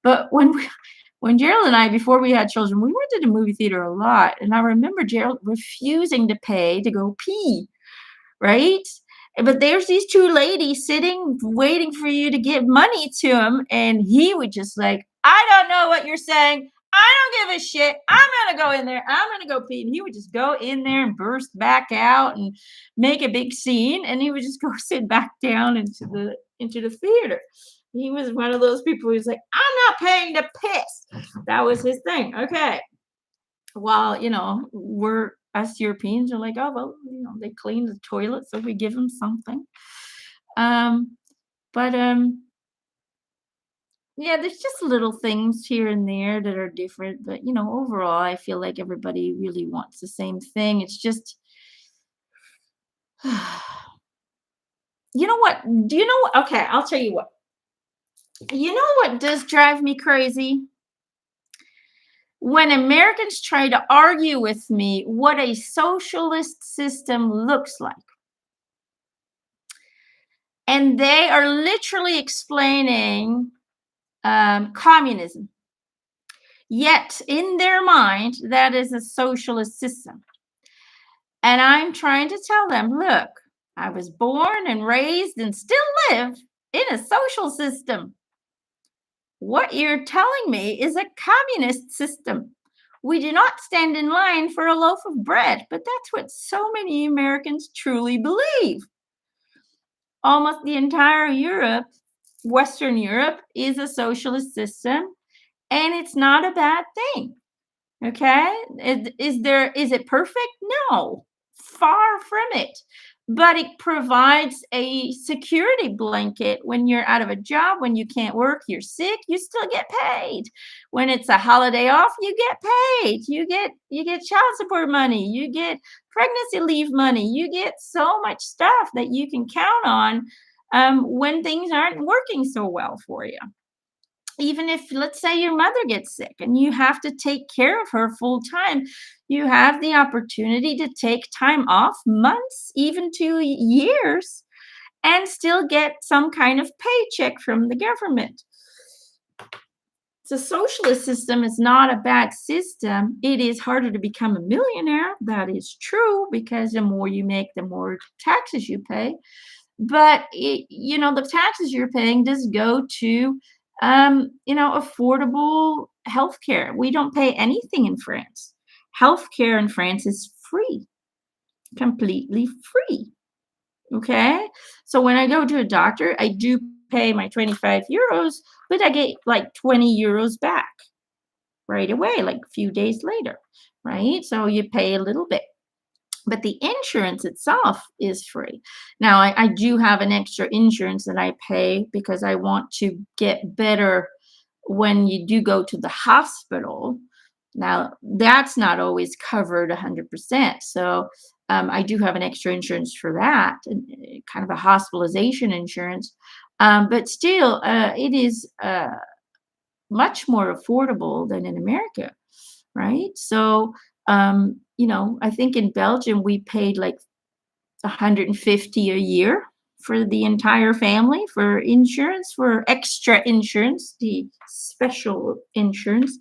But when Gerald and I, before we had children, we went to the movie theater a lot. And I remember Gerald refusing to pay to go pee, right? But there's these two ladies sitting, waiting for you to give money to him, and he would just like, I don't know what you're saying. I don't give a shit. I'm gonna go in there. I'm gonna go pee. And he would just go in there and burst back out and make a big scene, and he would just go sit back down into the theater. He was one of those people who's like, I'm not paying to piss. That was his thing. Okay. While, we're us Europeans are like, oh well, they clean the toilet, so we give them something. Um, but yeah, there's just little things here and there that are different. But overall, I feel like everybody really wants the same thing. It's just, you know what? Do you know what? Okay, I'll tell you what. You know what does drive me crazy? When Americans try to argue with me what a socialist system looks like. And they are literally explaining communism. Yet, in their mind, that is a socialist system. And I'm trying to tell them, look, I was born and raised and still live in a social system. What you're telling me is a communist system. We do not stand in line for a loaf of bread, but that's what so many Americans truly believe. Almost the entire Europe, Western Europe, is a socialist system, and it's not a bad thing. Okay? Is it perfect? No. Far from it. But it provides a security blanket when you're out of a job, when you can't work, you're sick, you still get paid. When it's a holiday off, you get paid. You get child support money, you get pregnancy leave money, you get so much stuff that you can count on when things aren't working so well for you. Even if, let's say, your mother gets sick and you have to take care of her full time, you have the opportunity to take time off, months, even to years, and still get some kind of paycheck from the government. The socialist system is not a bad system. It is harder to become a millionaire. That is true, because the more you make, the more taxes you pay. But the taxes you're paying just go to affordable healthcare. We don't pay anything in France. Healthcare in France is free, completely free. Okay. So when I go to a doctor, I do pay my 25 euros, but I get like 20 euros back right away, like a few days later. Right. So you pay a little bit. But the insurance itself is free. Now, I do have an extra insurance that I pay because I want to get better when you do go to the hospital. Now, that's not always covered 100%. So I do have an extra insurance for that, kind of a hospitalization insurance. But still, it is much more affordable than in America, right? So, I think in Belgium we paid like 150 a year for the entire family for insurance, for extra insurance, the special insurance.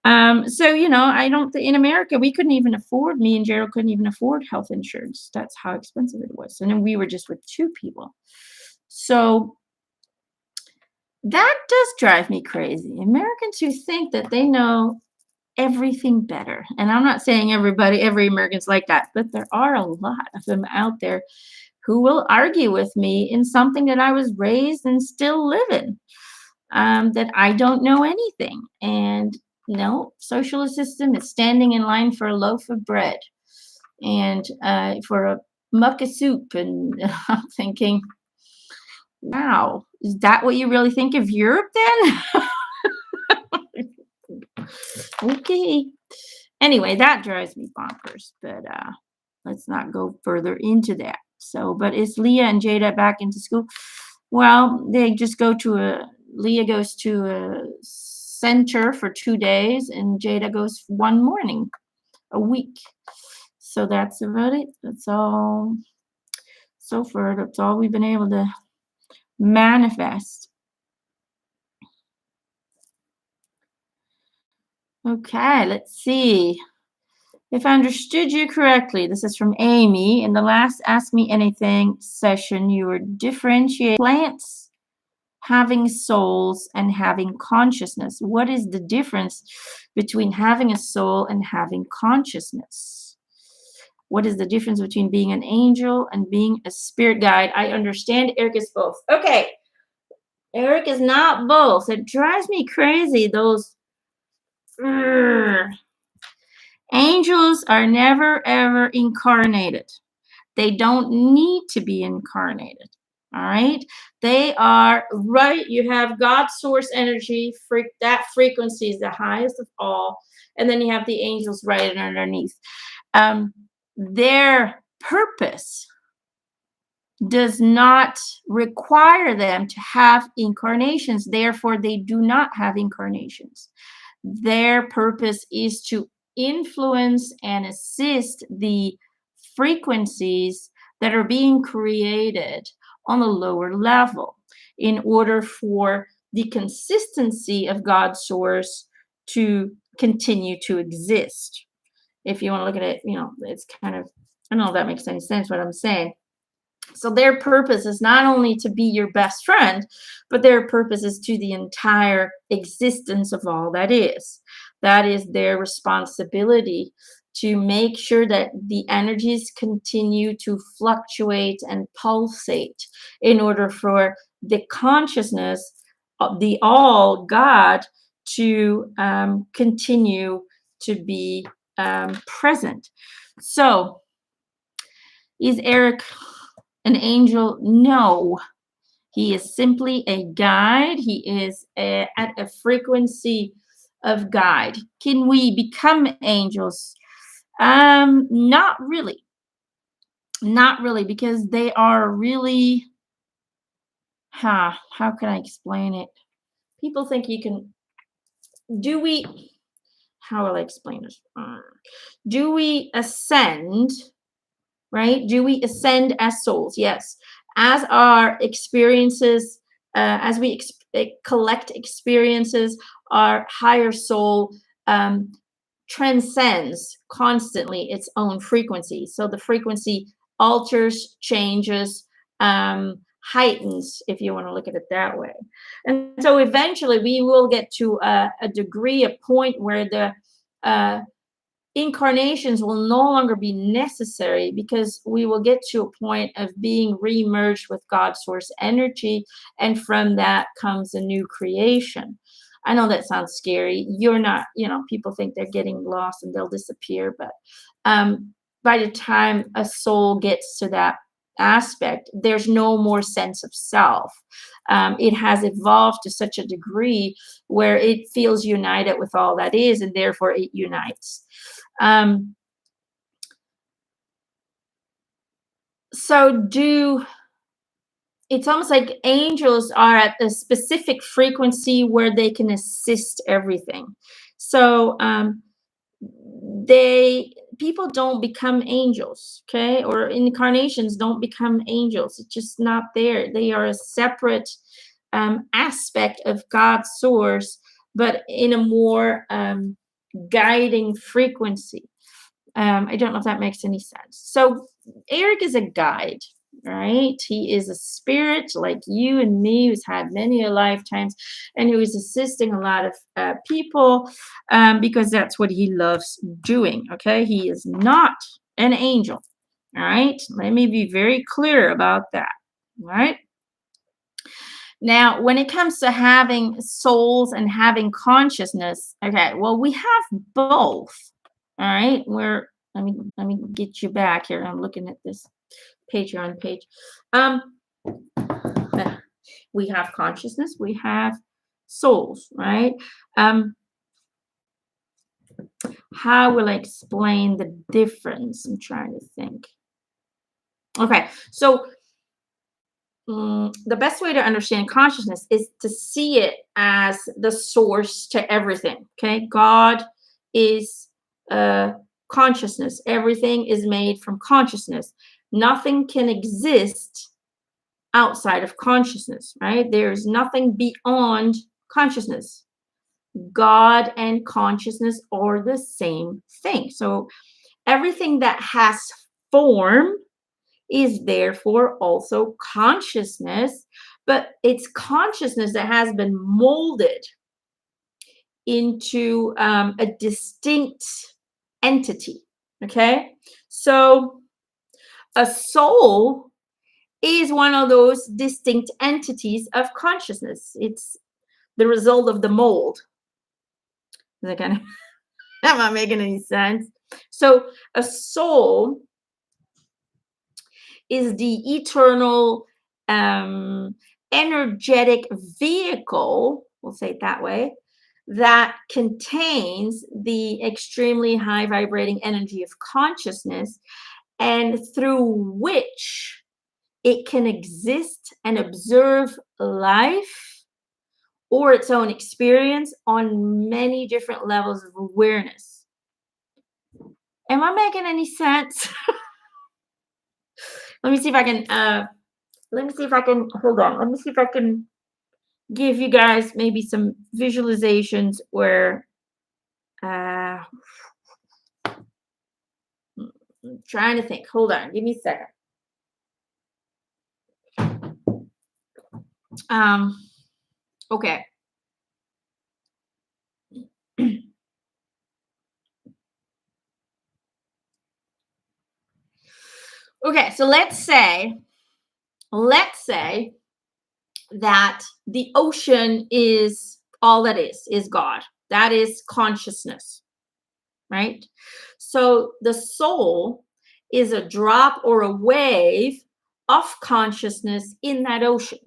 So I don't think in America we couldn't even afford. Me and Gerald couldn't even afford health insurance. That's how expensive it was, and then we were just with two people. So that does drive me crazy. Americans who think that they know everything better. And I'm not saying every American's like that, but there are a lot of them out there who will argue with me in something that I was raised and still live in, that I don't know anything. And no, socialist system is standing in line for a loaf of bread and for a muck of soup. And I'm thinking, wow, is that what you really think of Europe then? Okay. Anyway, that drives me bonkers, but let's not go further into that. So, but is Leah and Jada back into school? Well, they just go to Leah goes to a center for 2 days, and Jada goes one morning a week. So that's about it. That's all. So far, that's all we've been able to manifest. Okay, let's see. If I understood you correctly, this is from Amy. In the last Ask Me Anything session, you were differentiating plants having souls and having consciousness. What is the difference between having a soul and having consciousness? What is the difference between being an angel and being a spirit guide? I understand Eric is both. Okay, Eric is not both. It drives me crazy, those. Angels are never ever incarnated. They don't need to be incarnated. All right. They are right. You have God's source energy. That frequency is the highest of all. And then you have the angels right underneath. Their purpose does not require them to have incarnations. Therefore, they do not have incarnations. Their purpose is to influence and assist the frequencies that are being created on a lower level in order for the consistency of God's source to continue to exist. If you want to look at it, it's kind of, I don't know if that makes any sense what I'm saying. So their purpose is not only to be your best friend, but their purpose is to the entire existence of all that is. That is their responsibility to make sure that the energies continue to fluctuate and pulsate in order for the consciousness of the all God to continue to be present. So is Eric an angel? No. He is simply a guide. He is at a frequency of guide. Can we become angels? Not really. Not really, because they are really, how can I explain it? People think you can, how will I explain this? Do we ascend, right? Do we ascend as souls? Yes. As our experiences, as we collect experiences, our higher soul transcends constantly its own frequency. So the frequency alters, changes, heightens, if you want to look at it that way. And so eventually we will get to a degree, a point where the incarnations will no longer be necessary, because we will get to a point of being re-merged with God's source energy, and from that comes a new creation. I know that sounds scary. You're not, people think they're getting lost and they'll disappear, but by the time a soul gets to that aspect, there's no more sense of self. It has evolved to such a degree where it feels united with all that is, and therefore it unites. It's almost like angels are at a specific frequency where they can assist everything. So people don't become angels, okay? Or incarnations don't become angels. It's just not there. They are a separate aspect of God's source, but in a more guiding frequency. I don't know if that makes any sense. So Eric is a guide, right? He is a spirit like you and me, who's had many lifetimes, and who is assisting a lot of people because that's what he loves doing. Okay, he is not an angel. All right, let me be very clear about that. All right. Now, when it comes to having souls and having consciousness, okay, well, we have both. All right, let me get you back here. I'm looking at this Patreon page. We have consciousness, we have souls, right? How will I explain the difference? I'm trying to think. Okay, so the best way to understand consciousness is to see it as the source to everything. Okay, God is consciousness. Everything is made from consciousness. Nothing can exist outside of consciousness, right? There's nothing beyond consciousness. God and consciousness are the same thing. So everything that has form is therefore also consciousness, but it's consciousness that has been molded into a distinct entity. Okay, so a soul is one of those distinct entities of consciousness. It's the result of the mold. Is that kind of am I making any sense? So a soul is the eternal energetic vehicle, we'll say it that way, that contains the extremely high vibrating energy of consciousness and through which it can exist and observe life or its own experience on many different levels of awareness. Am I making any sense? Let me see if I can hold on. Let me see if I can give you guys maybe some visualizations where uh I'm trying to think. Hold on, give me a second. Um okay. Okay, so let's say that the ocean is all that is God. That is consciousness, right? So the soul is a drop or a wave of consciousness in that ocean,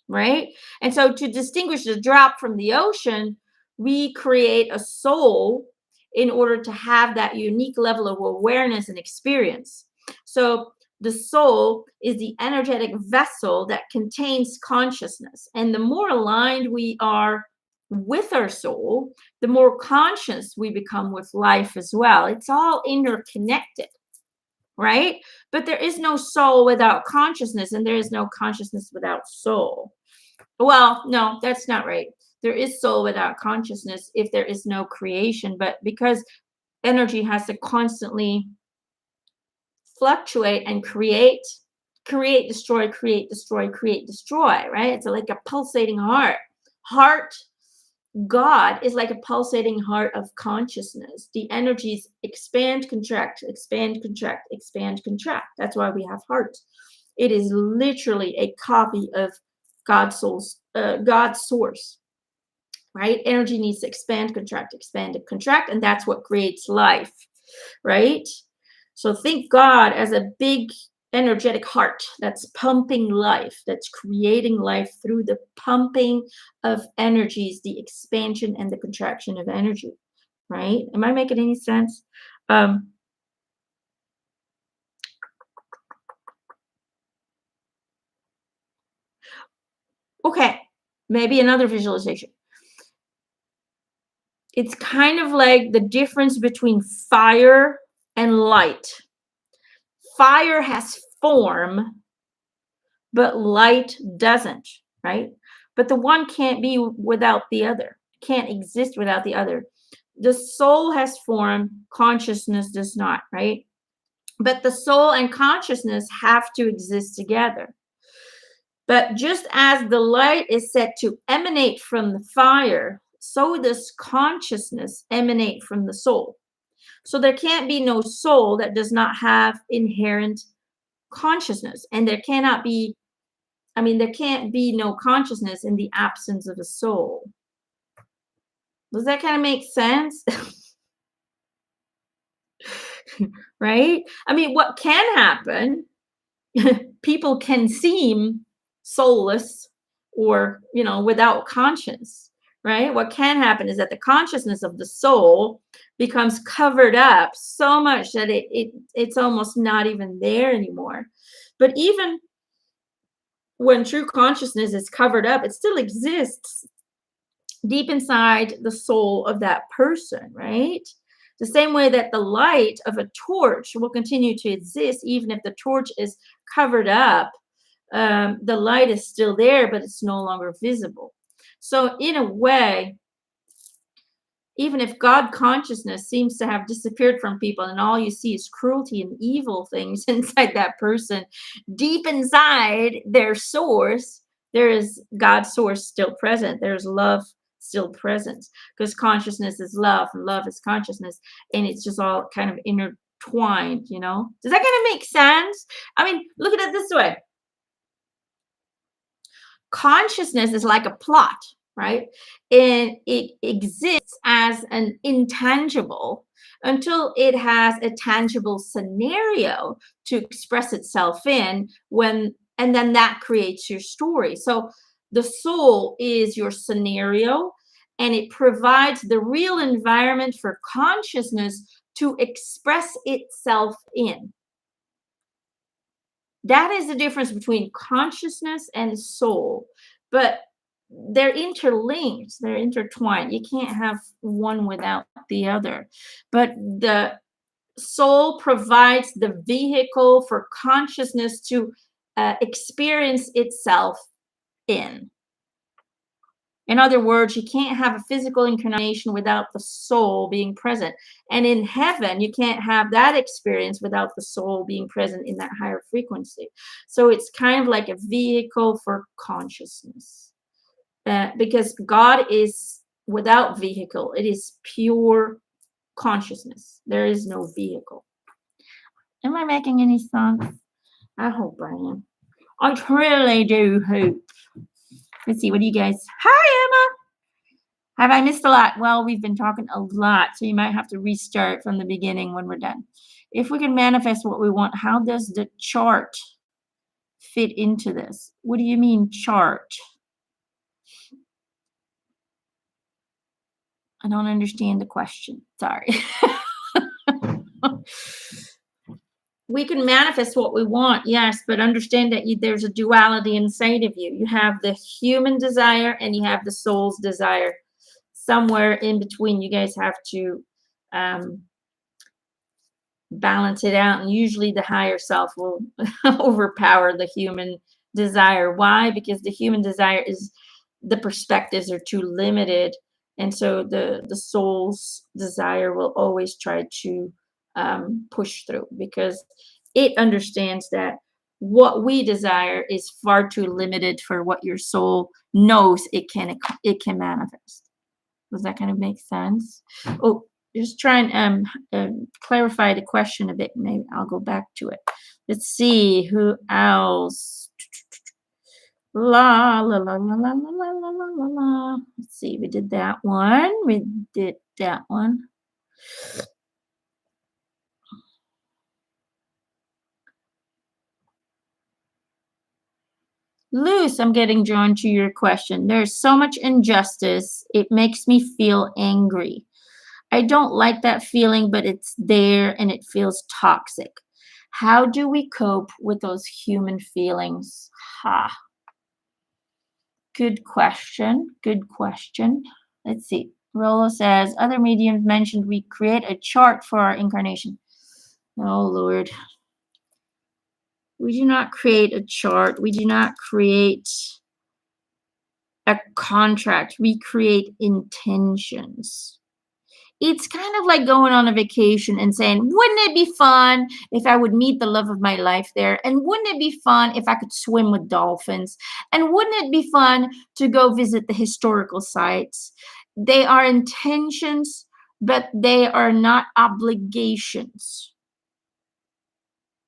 right? And so to distinguish the drop from the ocean, we create a soul in order to have that unique level of awareness and experience. So the soul is the energetic vessel that contains consciousness. And the more aligned we are with our soul, the more conscious we become with life as well. It's all interconnected, right? But there is no soul without consciousness, and there is no consciousness without soul. Well, no, that's not right. There is soul without consciousness if there is no creation, but because energy has to constantly fluctuate and create, destroy, create, destroy, create, destroy, right? It's like a pulsating heart. Heart, God is like a pulsating heart of consciousness. The energies expand, contract, expand, contract, expand, contract. That's why we have hearts. It is literally a copy of God's source, right? Energy needs to expand, and contract, and that's what creates life, right? So think God as a big energetic heart that's pumping life, that's creating life through the pumping of energies, the expansion and the contraction of energy, right? Am I making any sense? Um, okay, maybe another visualization. It's kind of like the difference between fire and light. Fire has form, but light doesn't, right? But the one can't be without the other, can't exist without the other. The soul has form, consciousness does not, right? But the soul and consciousness have to exist together. But just as the light is said to emanate from the fire, so does consciousness emanate from the soul. So there can't be no soul that does not have inherent consciousness. And there can't be no consciousness in the absence of a soul. Does that kind of make sense? Right? I mean, what can happen, people can seem soulless or, without conscience, right? What can happen is that the consciousness of the soul becomes covered up so much that it's almost not even there anymore. But even when true consciousness is covered up, it still exists deep inside the soul of that person, right? The same way that the light of a torch will continue to exist even if the torch is covered up. The light is still there, but it's no longer visible. So, in a way, even if God consciousness seems to have disappeared from people and all you see is cruelty and evil things inside that person, deep inside their source, there is God's source still present. There's love still present because consciousness is love and love is consciousness. And it's just all kind of intertwined, you know? Does that kind of make sense? I mean, look at it this way. Consciousness is like a plot, right? And it exists as an intangible until it has a tangible scenario to express itself in and then that creates your story. So the soul is your scenario and it provides the real environment for consciousness to express itself in. That is the difference between consciousness and soul, but they're interlinked, they're intertwined. You can't have one without the other. But the soul provides the vehicle for consciousness to experience itself in. In other words, you can't have a physical incarnation without the soul being present. And in heaven, you can't have that experience without the soul being present in that higher frequency. So it's kind of like a vehicle for consciousness. Because God is without vehicle, it is pure consciousness. There is no vehicle. Am I making any sense? I hope I am. I truly do hope. Let's see, what do you guys? Hi, Emma. Have I missed a lot? Well, we've been talking a lot, so you might have to restart from the beginning when we're done. If we can manifest what we want, how does the chart fit into this? What do you mean, chart? I don't understand the question. Sorry. We can manifest what we want, yes, but understand that there's a duality inside of you. You have the human desire and you have the soul's desire. Somewhere in between, you guys have to balance it out, and usually the higher self will overpower the human desire. Why? Because the human desire is the perspectives are too limited, and so the soul's desire will always try to push through because it understands that what we desire is far too limited for what your soul knows it can manifest. Does that kind of make sense? Oh, just try and clarify the question a bit. Maybe I'll go back to it. Let's see who else. La la la la la la la la la la. Let's see. We did that one. We did that one. Luce, I'm getting drawn to your question. There's so much injustice. It makes me feel angry. I don't like that feeling, but it's there and it feels toxic. How do we cope with those human feelings? Ha. Good question. Good question. Let's see. Rolo says, other mediums mentioned we create a chart for our incarnation. Oh, Lord. We do not create a chart. We do not create a contract. We create intentions. It's kind of like going on a vacation and saying, wouldn't it be fun if I would meet the love of my life there? And wouldn't it be fun if I could swim with dolphins? And wouldn't it be fun to go visit the historical sites? They are intentions, but they are not obligations.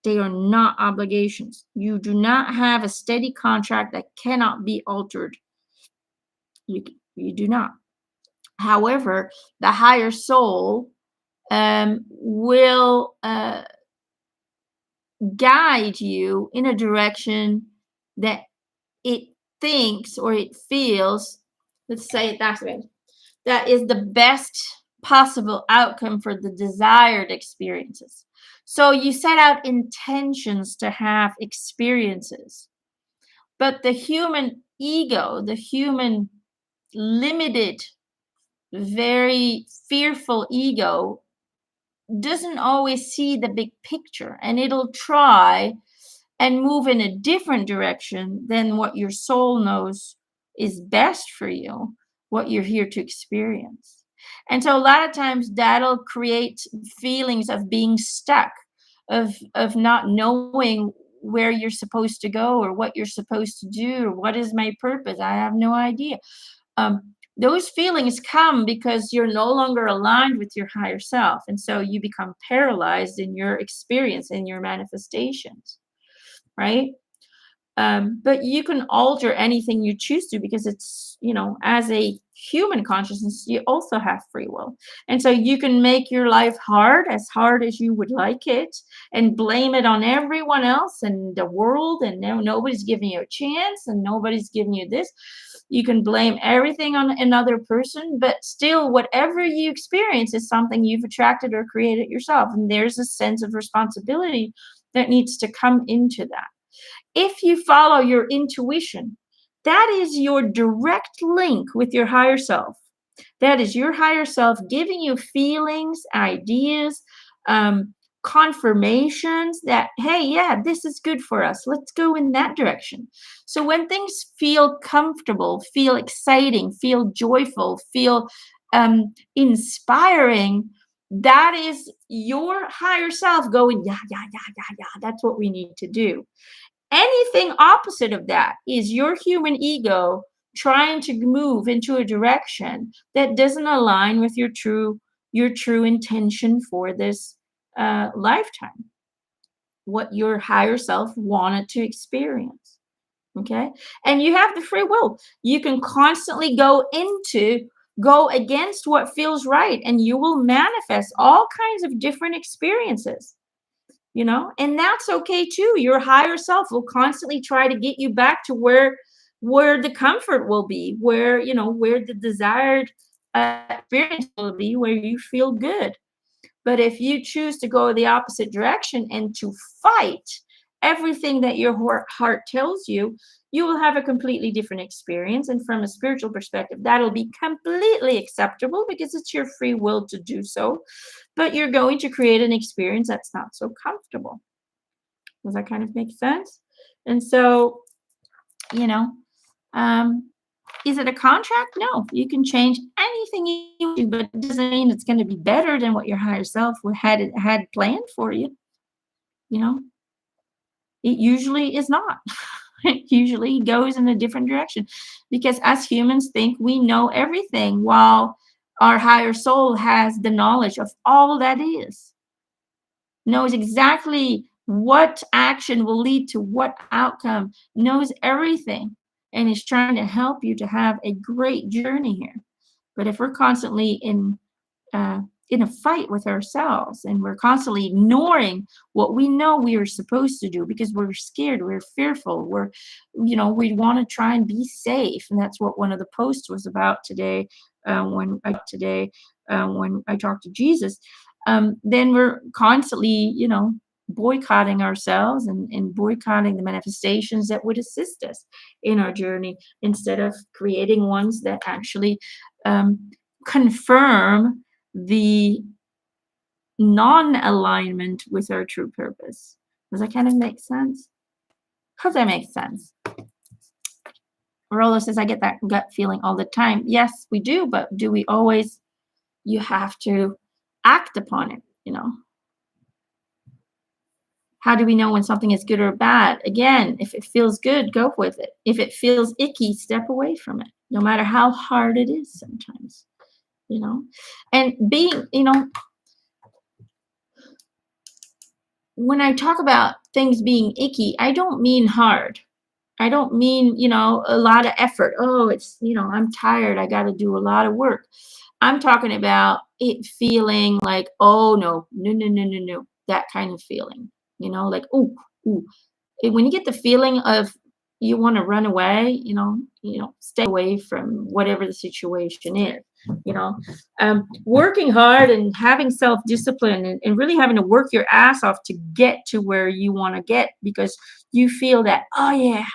They are not obligations. You do not have a steady contract that cannot be altered. You do not. However, the higher soul will guide you in a direction that it thinks or it feels, let's say it that way, that is the best possible outcome for the desired experiences. So you set out intentions to have experiences. But the human ego, the human limited, very fearful ego doesn't always see the big picture, and it'll try and move in a different direction than what your soul knows is best for you, what you're here to experience. And so a lot of times that'll create feelings of being stuck, of not knowing where you're supposed to go or what you're supposed to do or what is my purpose. I have no idea. Those feelings come because you're no longer aligned with your higher self. And so you become paralyzed in your experience, in your manifestations, right? But you can alter anything you choose to, because it's, as a human consciousness, you also have free will. And so you can make your life as hard as you would like it, and blame it on everyone else and the world. And now nobody's giving you a chance and nobody's giving you this. You can blame everything on another person, but still, whatever you experience is something you've attracted or created yourself. And there's a sense of responsibility that needs to come into that. If you follow your intuition, that is your direct link with your higher self. That is your higher self giving you feelings, ideas, um, confirmations that, hey, yeah, this is good for us. Let's go in that direction. So when things feel comfortable, feel exciting, feel joyful, feel inspiring, that is your higher self going, yeah, yeah, yeah, yeah, yeah. That's what we need to do. Anything opposite of that is your human ego trying to move into a direction that doesn't align with your true intention for this lifetime, what your higher self wanted to experience. Okay, and you have the free will. You can constantly go against what feels right, and you will manifest all kinds of different experiences. And that's okay too. Your higher self will constantly try to get you back to where the comfort will be, where the desired experience will be, where you feel good. But if you choose to go the opposite direction and to fight everything that your heart tells you, you will have a completely different experience. And from a spiritual perspective, that'll be completely acceptable because it's your free will to do so. But you're going to create an experience that's not so comfortable. Does that kind of make sense? And so, you know, um, is it a contract? No, you can change anything you want to, but it doesn't mean it's going to be better than what your higher self had planned for you. You know, it usually is not. It usually goes in a different direction, because us humans think we know everything, while our higher soul has the knowledge of all that is, knows exactly what action will lead to what outcome, knows everything, and is trying to help you to have a great journey here. But if we're constantly in a fight with ourselves, and we're constantly ignoring what we know we are supposed to do because we're scared, we're fearful, we want to try and be safe. And that's what one of the posts was about today, when I talked to Jesus. Then we're constantly, boycotting ourselves, and boycotting the manifestations that would assist us in our journey, instead of creating ones that actually um, confirm the non-alignment with our true purpose. Does that kind of make sense? Hope that makes sense. Rolo says, I get that gut feeling all the time. Yes, we do, but do we always? You have to act upon it. How do we know when something is good or bad? Again, if it feels good, go with it. If it feels icky, step away from it, no matter how hard it is sometimes. And being, when I talk about things being icky, I don't mean hard. I don't mean, a lot of effort. Oh, it's, I'm tired. I got to do a lot of work. I'm talking about it feeling like, oh, no, no, no, no, no, no. That kind of feeling, like, ooh, ooh. When you get the feeling of you want to run away, stay away from whatever the situation is. Working hard and having self-discipline, and really having to work your ass off to get to where you want to get, because you feel that, oh yeah,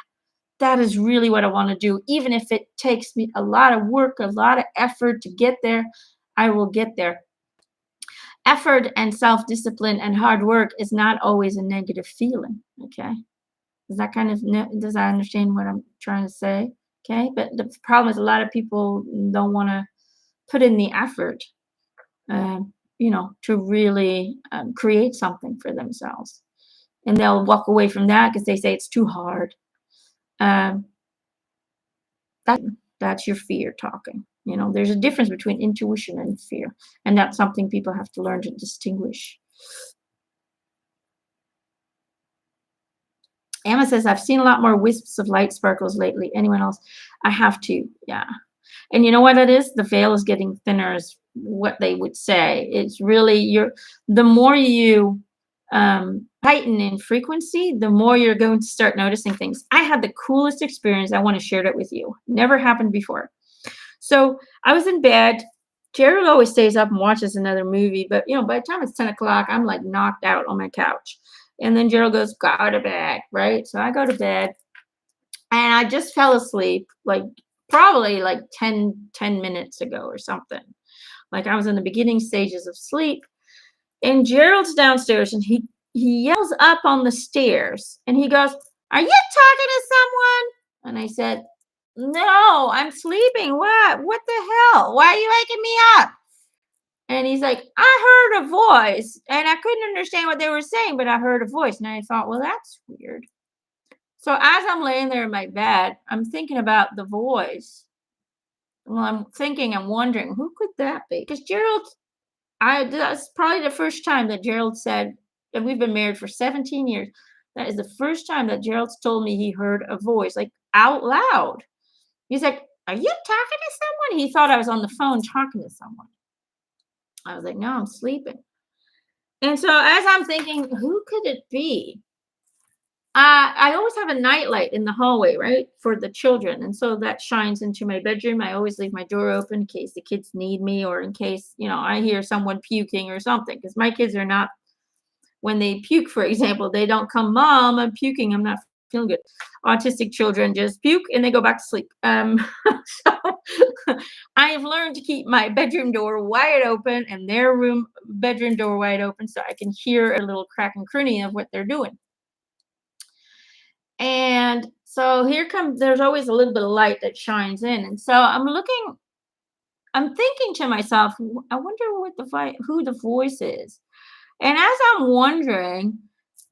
that is really what I want to do. Even if it takes me a lot of work, a lot of effort to get there, I will get there. Effort and self discipline and hard work is not always a negative feeling. Okay. Does that kind of, does I understand what I'm trying to say? Okay. But the problem is a lot of people don't want to put in the effort, to really create something for themselves. And they'll walk away from that because they say it's too hard. Um, that, that's your fear talking. There's a difference between intuition and fear. And that's something people have to learn to distinguish. Emma says, I've seen a lot more wisps of light sparkles lately. Anyone else? I have to. Yeah. And you know what it is? The veil is getting thinner, is what they would say. It's really the more you heighten in frequency, the more you're going to start noticing things. I had the coolest experience. I want to share it with you. Never happened before. So I was in bed. Jared always stays up and watches another movie, but by the time it's 10 o'clock, I'm like knocked out on my couch. And then Gerald goes, go to bed, right? So I go to bed and I just fell asleep, like probably like 10 minutes ago or something. Like I was in the beginning stages of sleep. And Gerald's downstairs and he yells up on the stairs and he goes, are you talking to someone? And I said, no, I'm sleeping. What? What the hell? Why are you waking me up? And he's like, I heard a voice and I couldn't understand what they were saying, but I heard a voice. And I thought, well, that's weird. So as I'm laying there in my bed, I'm thinking about the voice. Well, I'm wondering, who could that be? Because that's probably the first time that Gerald said, and we've been married for 17 years. That is the first time that Gerald's told me he heard a voice, like out loud. He's like, are you talking to someone? He thought I was on the phone talking to someone. I was like, no, I'm sleeping. And so as I'm thinking, who could it be? I always have a nightlight in the hallway, right, for the children. And so that shines into my bedroom. I always leave my door open in case the kids need me or in case, I hear someone puking or something. Because my kids are not, when they puke, for example, they don't come, Mom, I'm puking. I'm not feeling good. Autistic children just puke and they go back to sleep. So I have learned to keep my bedroom door wide open and their bedroom door wide open so I can hear a little crack and crooning of what they're doing. And so there's always a little bit of light that shines in. And so I'm thinking to myself, I wonder who the voice is. And as I'm wondering,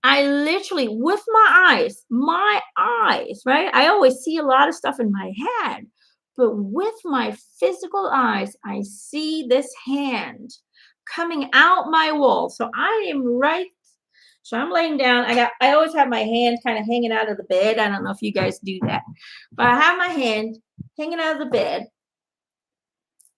I literally, with my eyes, right? I always see a lot of stuff in my head, but with my physical eyes, I see this hand coming out my wall. So I'm laying down. I always have my hand kind of hanging out of the bed. I don't know if you guys do that, but I have my hand hanging out of the bed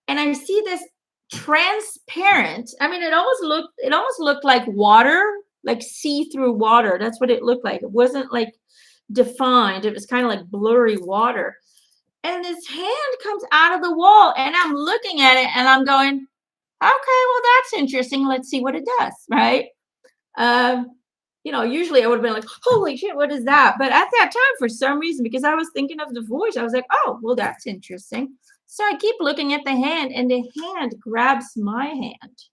and I see this transparent. I mean, it almost looked like water, like see-through water. That's what it looked like. It wasn't like defined. It was kind of like blurry water. And this hand comes out of the wall and I'm looking at it and I'm going, okay, well, that's interesting. Let's see what it does, right? Usually I would have been like, holy shit, what is that? But at that time, for some reason, because I was thinking of the voice, I was like, oh, well, that's interesting. So I keep looking at the hand and the hand grabs my hand.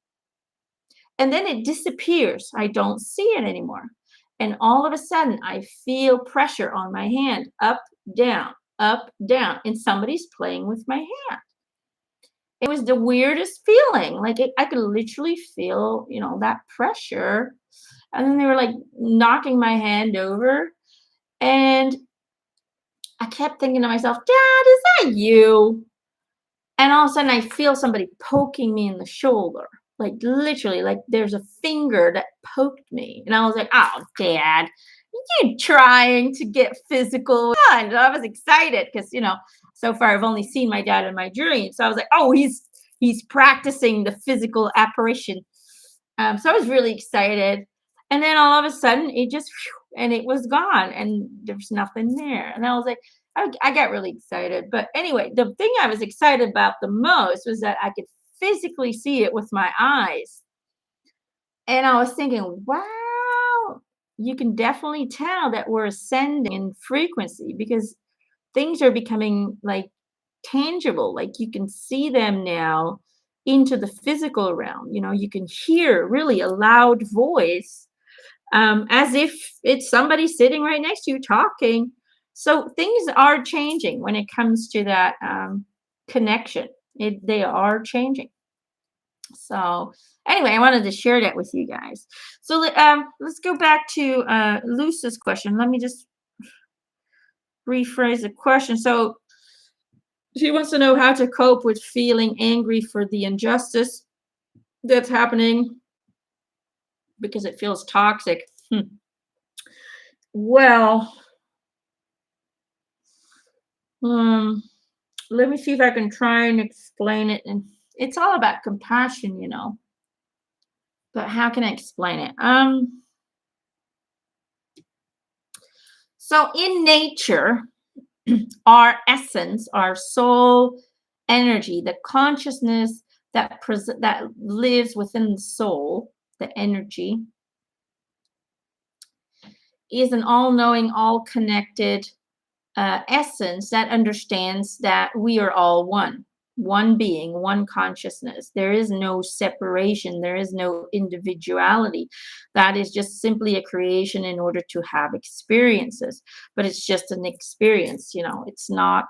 And then it disappears. I don't see it anymore. And all of a sudden, I feel pressure on my hand, up, down, and somebody's playing with my hand. It was the weirdest feeling. Like I could literally feel, that pressure. And then they were like knocking my hand over. And I kept thinking to myself, Dad, is that you? And all of a sudden I feel somebody poking me in the shoulder. Like literally, like there's a finger that poked me. And I was like, oh, Dad, you trying to get physical? And I was excited because, so far I've only seen my dad in my dreams. So I was like, oh, he's practicing the physical apparition. So I was really excited. And then all of a sudden it just, and it was gone and there's nothing there. And I was like, I got really excited. But anyway, the thing I was excited about the most was that I could physically see it with my eyes. And I was thinking, wow, you can definitely tell that we're ascending in frequency because things are becoming like tangible, like you can see them now into the physical realm. You can hear really a loud voice, as if it's somebody sitting right next to you talking. So things are changing when it comes to that connection. They are changing. So anyway, I wanted to share that with you guys. So let's go back to Luce's question. Let me just rephrase the question. So she wants to know how to cope with feeling angry for the injustice that's happening because it feels toxic. Well, um, let me see if I can try and explain it. And it's all about compassion. But how can I explain it? So in nature, our essence, our soul energy, the consciousness that lives within the soul, the energy, is an all-knowing, all-connected essence that understands that we are all one being, one consciousness. There is no separation, there is no individuality. That is just simply a creation in order to have experiences, but it's just an experience. It's not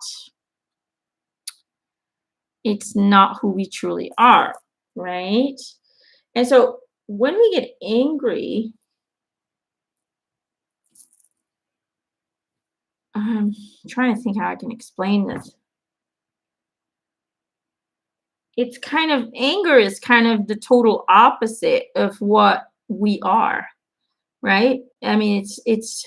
who we truly are, right? And so when we get angry, I'm trying to think how I can explain this. It's kind of anger is kind of the total opposite of what we are, right? I mean, it's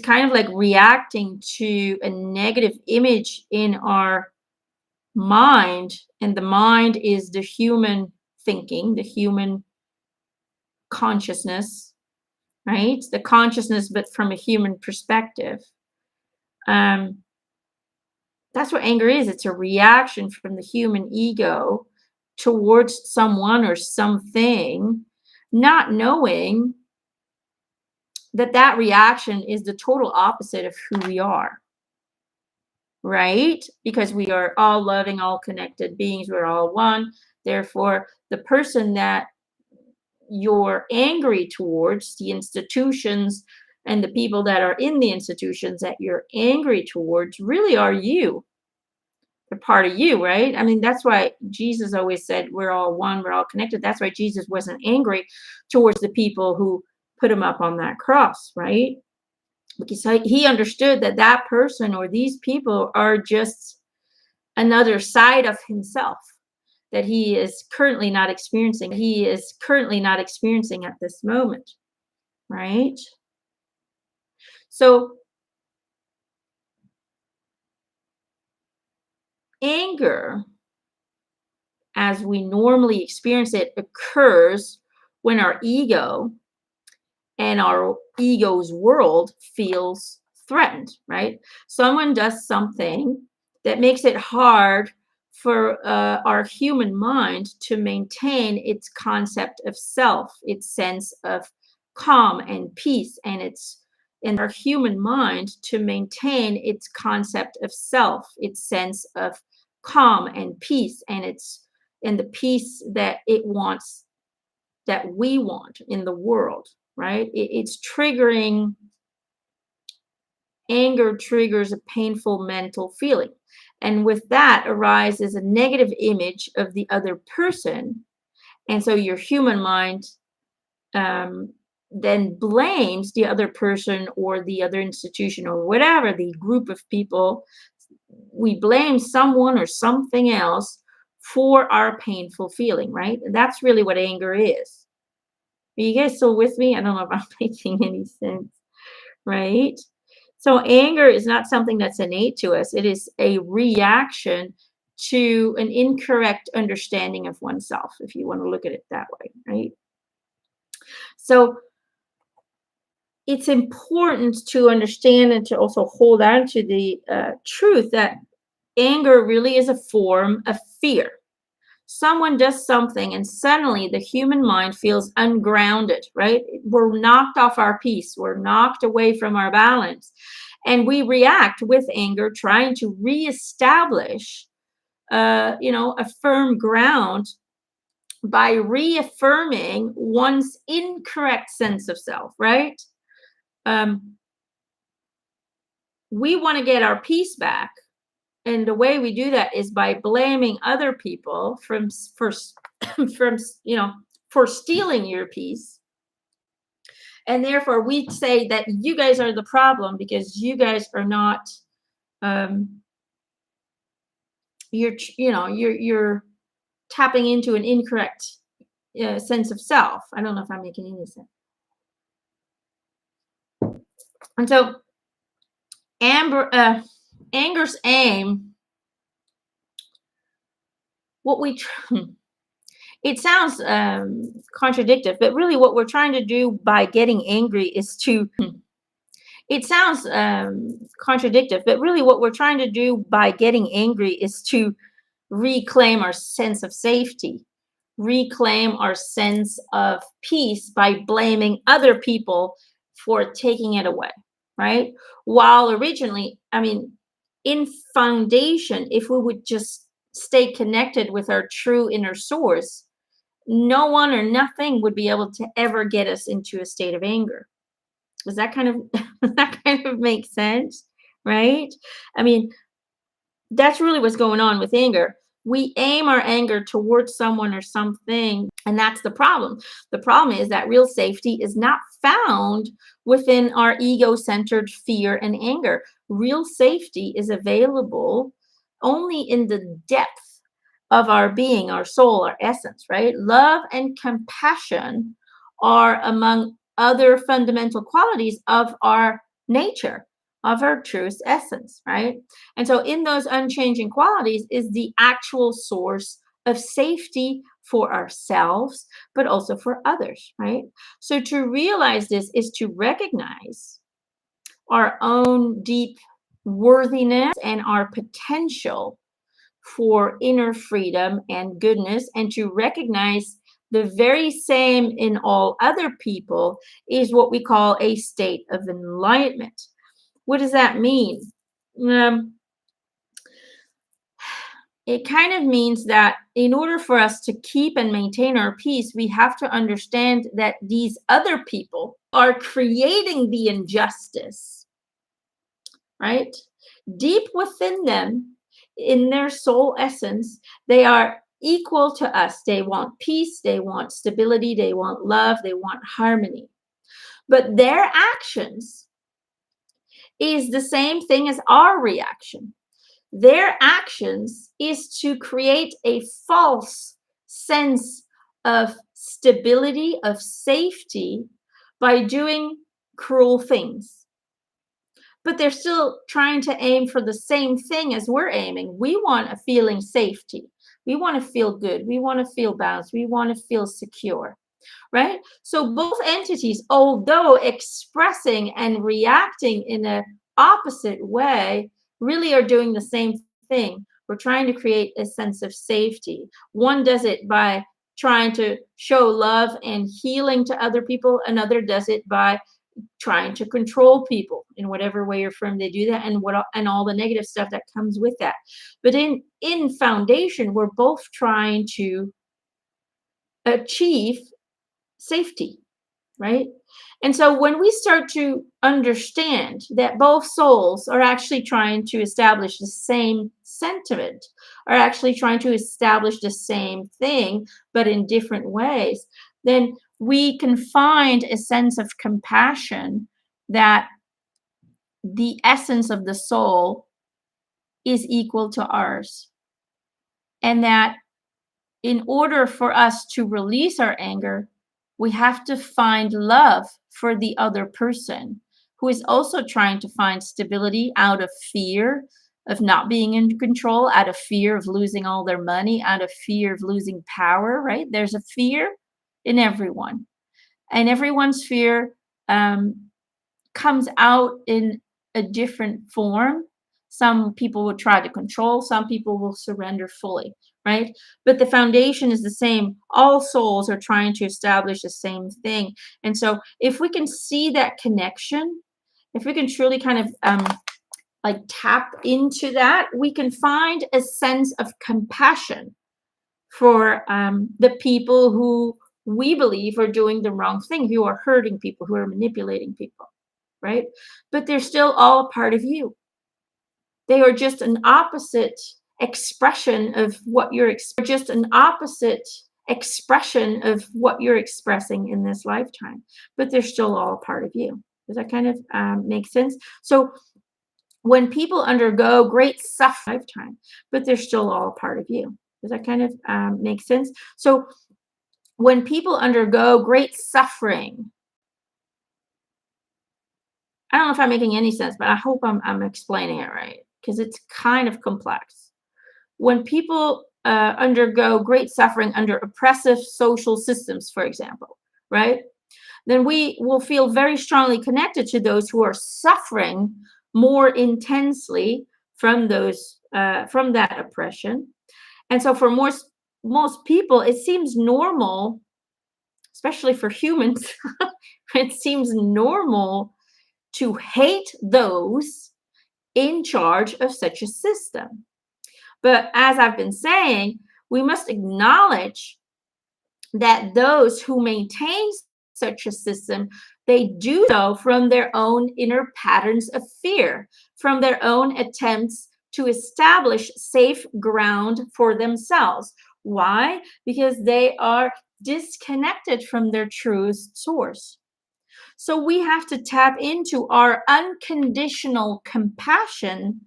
kind of like reacting to a negative image in our mind, and the mind is the human thinking, the human consciousness, right? The consciousness, but from a human perspective. Um, that's what anger is. It's a reaction from the human ego towards someone or something, not knowing that that reaction is the total opposite of who we are, right? Because we are all loving, all connected beings. We're all one. Therefore, the person that you're angry towards, the institutions and the people that are in the institutions that you're angry towards, really are you. They're part of you, right? I mean, that's why Jesus always said we're all one, we're all connected. That's why Jesus wasn't angry towards the people who put him up on that cross, right? Because he understood that that person or these people are just another side of himself that he is currently not experiencing. He is currently not experiencing at this moment, right? So anger, as we normally experience it, occurs when our ego and our ego's world feels threatened, right? Someone does something that makes it hard for our human mind to maintain its concept of self, its sense of calm and peace, and its in our human mind to maintain its concept of self, its sense of calm and peace, and the peace that it wants, that we want in the world, right? It's triggering. Anger triggers a painful mental feeling. And with that arises a negative image of the other person. And so your human mind then blames the other person or the other institution or whatever, the group of people. We blame someone or something else for our painful feeling, right? And that's really what anger is. Are you guys still with me? I don't know if I'm making any sense, right? So anger is not something that's innate to us. It is a reaction to an incorrect understanding of oneself, if you want to look at it that way, right? So it's important to understand and to also hold on to the truth that anger really is a form of fear. Someone does something and suddenly the human mind feels ungrounded, right? We're knocked off our peace. We're knocked away from our balance. And we react with anger, trying to reestablish, a firm ground by reaffirming one's incorrect sense of self, right? Um, we want to get our peace back. And the way we do that is by blaming other people from for stealing your peace. And therefore we say that you guys are the problem because you guys are not um you're tapping into an incorrect sense of self. I don't know if I'm making any sense. And so amber anger's aim, what we it sounds contradictory, but really what we're trying to do by getting angry is to it sounds contradictory, but really what we're trying to do by getting angry is to reclaim our sense of safety, reclaim our sense of peace by blaming other people for taking it away, right? While originally, I mean, in foundation, if we would just stay connected with our true inner source, no one or nothing would be able to ever get us into a state of anger. Does that kind of that kind of make sense? Right? I mean, that's really what's going on with anger. We aim our anger towards someone or something, and that's the problem. The problem is that real safety is not found within our ego-centered fear and anger. Real safety is available only in the depth of our being, our soul, our essence, right? Love and compassion are among other fundamental qualities of our nature, of our truest essence, right? And so, in those unchanging qualities is the actual source of safety for ourselves, but also for others, right? So, to realize this is to recognize our own deep worthiness and our potential for inner freedom and goodness, and to recognize the very same in all other people is what we call a state of enlightenment. What does that mean? Um, it kind of means that in order for us to keep and maintain our peace, we have to understand that these other people are creating the injustice, right? Deep within them, in their soul essence, they are equal to us. They want peace, they want stability, they want love, they want harmony. But their actions is the same thing as our reaction. Their actions is to create a false sense of stability, of safety by doing cruel things. But they're still trying to aim for the same thing as we're aiming. We want a feeling safety. We want to feel good. We want to feel balanced. We want to feel secure, right? So both entities, although expressing and reacting in a opposite way, really are doing the same thing. We're trying to create a sense of safety. One does it by trying to show love and healing to other people. Another does it by trying to control people in whatever way or form they do that, and all the negative stuff that comes with that. But in foundation, we're both trying to achieve safety, right? And so when we start to understand that both souls are actually trying to establish the same sentiment, are actually trying to establish the same thing, but in different ways, then we can find a sense of compassion that the essence of the soul is equal to ours. And that in order for us to release our anger, we have to find love for the other person who is also trying to find stability out of fear of not being in control, out of fear of losing all their money, out of fear of losing power, right? There's a fear in everyone. And everyone's fear comes out in a different form. Some people will try to control, some people will surrender fully, right? But the foundation is the same. All souls are trying to establish the same thing. And so if we can see that connection, if we can truly kind of like tap into that, we can find a sense of compassion for the people who we believe are doing the wrong thing, who are hurting people, who are manipulating people, right? But they're still all a part of you. They are just an opposite expression of what you're just an opposite expression of what you're expressing in this lifetime, but they're still all a part of you. Does that kind of make sense? So when people undergo great suffering lifetime, but they're still all a part of you. Does that kind of make sense? So when people undergo great suffering, I don't know if I'm making any sense, but I hope I'm explaining it right because it's kind of complex. When people undergo great suffering under oppressive social systems, for example, right? Then we will feel very strongly connected to those who are suffering more intensely from those from that oppression. And so for most people, it seems normal, especially for humans, it seems normal to hate those in charge of such a system. But as I've been saying, we must acknowledge that those who maintain such a system, they do so from their own inner patterns of fear, from their own attempts to establish safe ground for themselves. Why? Because they are disconnected from their truest source. So we have to tap into our unconditional compassion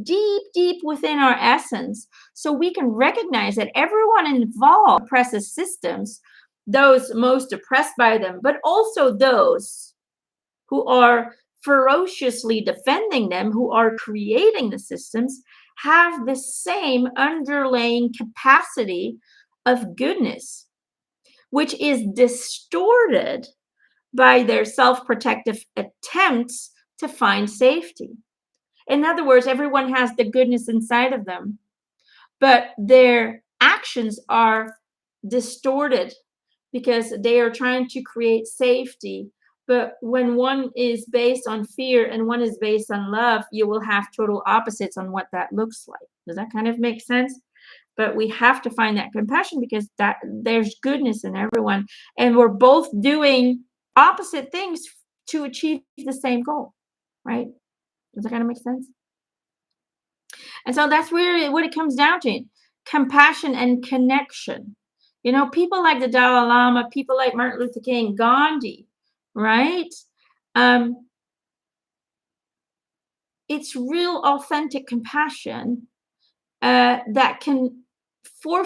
deep, deep within our essence so we can recognize that everyone involved oppresses systems, those most oppressed by them, but also those who are ferociously defending them, who are creating the systems, have the same underlying capacity of goodness, which is distorted by their self-protective attempts to find safety. In other words, everyone has the goodness inside of them, but their actions are distorted because they are trying to create safety. But when one is based on fear and one is based on love, you will have total opposites on what that looks like. Does that kind of make sense? But we have to find that compassion because that there's goodness in everyone, and we're both doing opposite things to achieve the same goal, right? Does that kind of make sense? And so that's really what it comes down to, compassion and connection. You know, people like the Dalai Lama, people like Martin Luther King, Gandhi, right? Um, it's real authentic compassion that can for-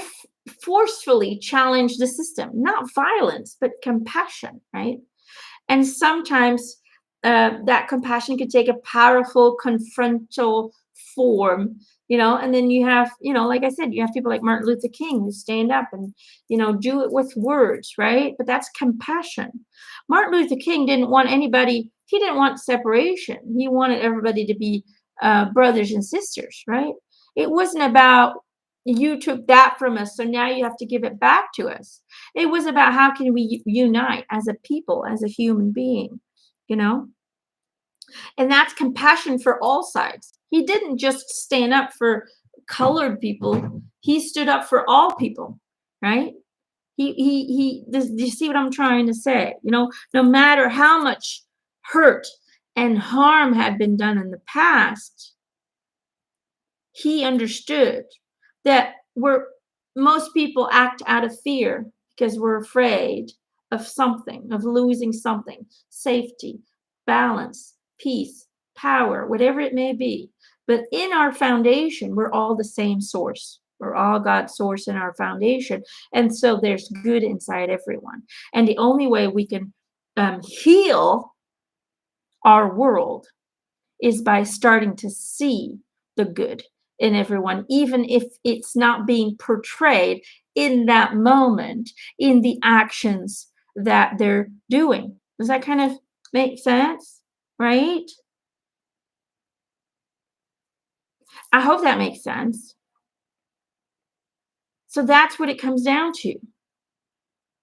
forcefully challenge the system, not violence, but compassion, right? And sometimes that compassion can take a powerful confrontal form, and then you have, like I said, you have people like Martin Luther King who stand up and, do it with words, right? But that's compassion. Martin Luther King didn't want anybody, he didn't want separation. He wanted everybody to be brothers and sisters, right? It wasn't about you took that from us, so now you have to give it back to us. It was about how can we unite as a people, as a human being, you know? And that's compassion for all sides. He didn't just stand up for colored people. He stood up for all people, right? Do you see what I'm trying to say? No matter how much hurt and harm had been done in the past, he understood that most people act out of fear because we're afraid of something, of losing something, safety, balance, peace, power, whatever it may be. But in our foundation, we're all the same source. We're all God's source in our foundation. And so there's good inside everyone. And the only way we can heal our world is by starting to see the good in everyone, even if it's not being portrayed in that moment in the actions that they're doing. Does that kind of make sense? Right? I hope that makes sense. So that's what it comes down to,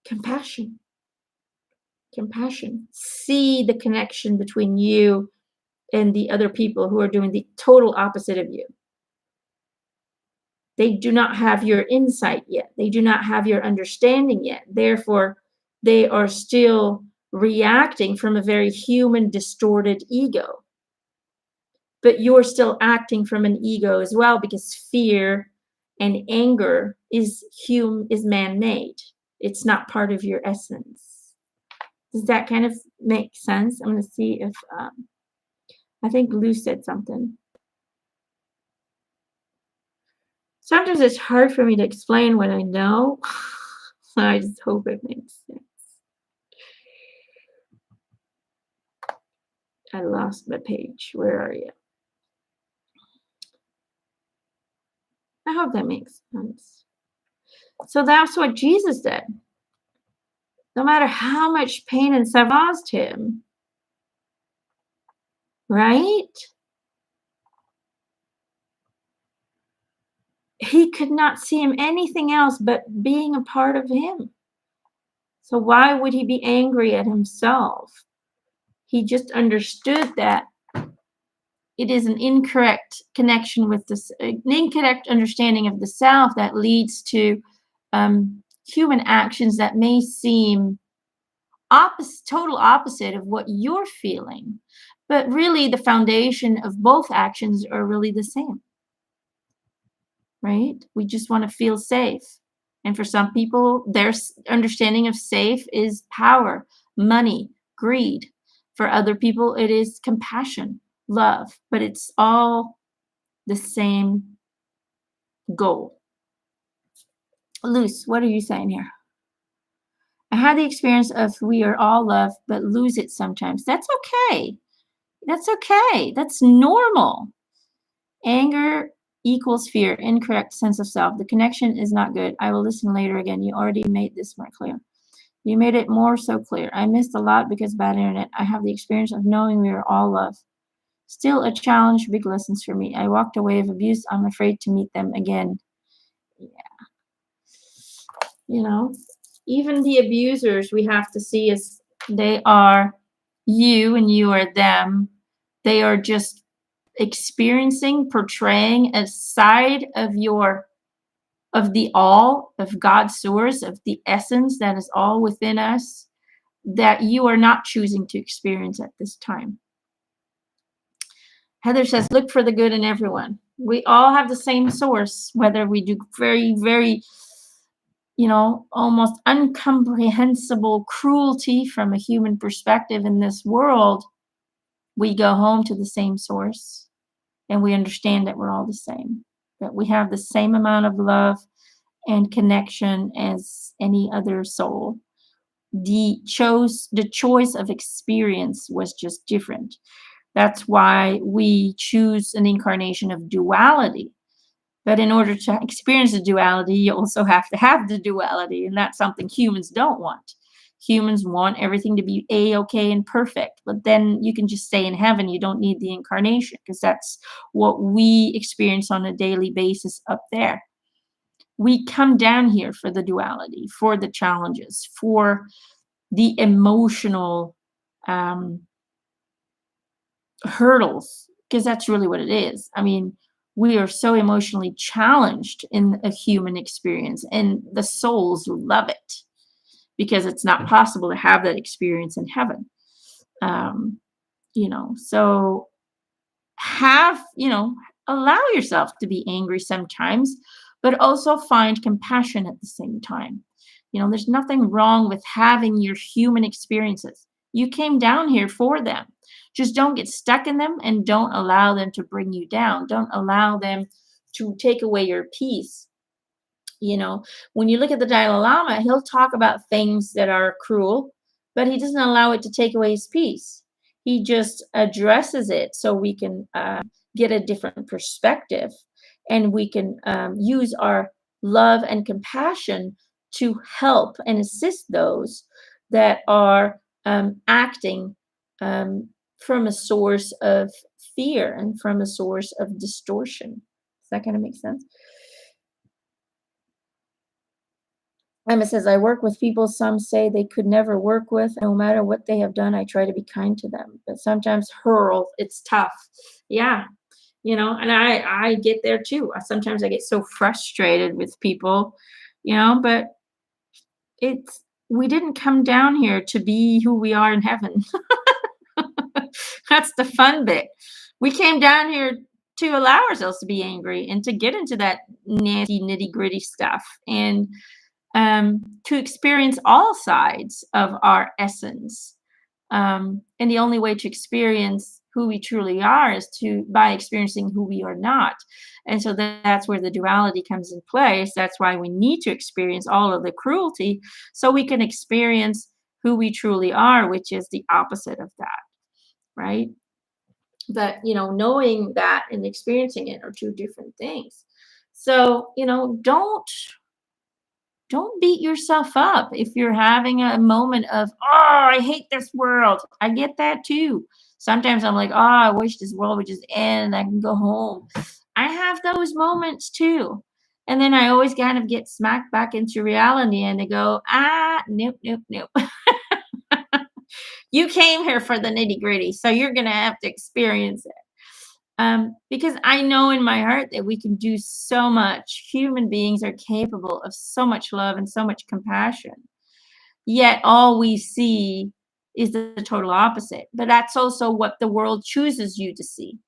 compassion. Compassion. See the connection between you and the other people who are doing the total opposite of you. They do not have your insight yet. They do not have your understanding yet. Therefore, they are still reacting from a very human, distorted ego. But you're still acting from an ego as well because fear and anger is man-made. It's not part of your essence. Does that kind of make sense? I'm going to see if I think Lou said something. Sometimes it's hard for me to explain what I know. I just hope it makes sense. I lost my page. Where are you? I hope that makes sense. So that's what Jesus did. No matter how much pain and suffering caused him, right? He could not see him anything else but being a part of him. So why would he be angry at himself? He just understood that it is an incorrect connection with this, an incorrect understanding of the self that leads to human actions that may seem total opposite of what you're feeling, but really the foundation of both actions are really the same, right? We just want to feel safe. And for some people, their understanding of safe is power, money, greed. For other people, it is compassion, love, but it's all the same goal. Luce, what are you saying here? I had the experience of we are all love, but lose it sometimes. That's okay. That's okay. That's normal. Anger equals fear, incorrect sense of self. The connection is not good. I will listen later again. You already made this more clear. You made it more so clear. I missed a lot because bad internet. I have the experience of knowing we are all love. Still a challenge, big lessons for me. I walked away of abuse. I'm afraid to meet them again. Yeah. You know, even the abusers we have to see as they are you and you are them. They are just experiencing, portraying a side of the all, of God's source, of the essence that is all within us, that you are not choosing to experience at this time. Heather says, look for the good in everyone. We all have the same source, whether we do very, very, almost incomprehensible cruelty from a human perspective in this world. We go home to the same source and we understand that we're all the same, that we have the same amount of love and connection as any other soul. The choice of experience was just different. That's why we choose an incarnation of duality. But in order to experience the duality, you also have to have the duality, and that's something humans don't want. Humans want everything to be A-okay and perfect, but then you can just stay in heaven. You don't need the incarnation because that's what we experience on a daily basis up there. We come down here for the duality, for the challenges, for the emotional hurdles, because that's really what it is. I mean, we are so emotionally challenged in a human experience, and the souls love it because it's not possible to have that experience in heaven. So allow yourself to be angry sometimes, but also find compassion at the same time. There's nothing wrong with having your human experiences. You came down here for them. Just don't get stuck in them and don't allow them to bring you down. Don't allow them to take away your peace. When you look at the Dalai Lama, he'll talk about things that are cruel, but he doesn't allow it to take away his peace. He just addresses it so we can get a different perspective, and we can use our love and compassion to help and assist those that are acting from a source of fear and from a source of distortion. Does that kind of make sense? Emma says, I work with people some say they could never work with. No matter what they have done, I try to be kind to them. But sometimes it's tough. Yeah. And I get there too. Sometimes I get so frustrated with people, but it's we didn't come down here to be who we are in heaven. That's the fun bit. We came down here to allow ourselves to be angry and to get into that nasty nitty gritty stuff and to experience all sides of our essence. And the only way to experience who we truly are is by experiencing who we are not. And so that's where the duality comes in place. That's why we need to experience all of the cruelty so we can experience who we truly are, which is the opposite of that, right? But knowing that and experiencing it are two different things. So don't beat yourself up if you're having a moment of, oh, I hate this world. I get that too. Sometimes I'm like, oh, I wish this world would just end and I can go home. I have those moments too. And then I always kind of get smacked back into reality and they go, nope, nope, nope. You came here for the nitty gritty, so you're going to have to experience it. Because I know in my heart that we can do so much. Human beings are capable of so much love and so much compassion. Yet all we see is the total opposite. But that's also what the world chooses you to see.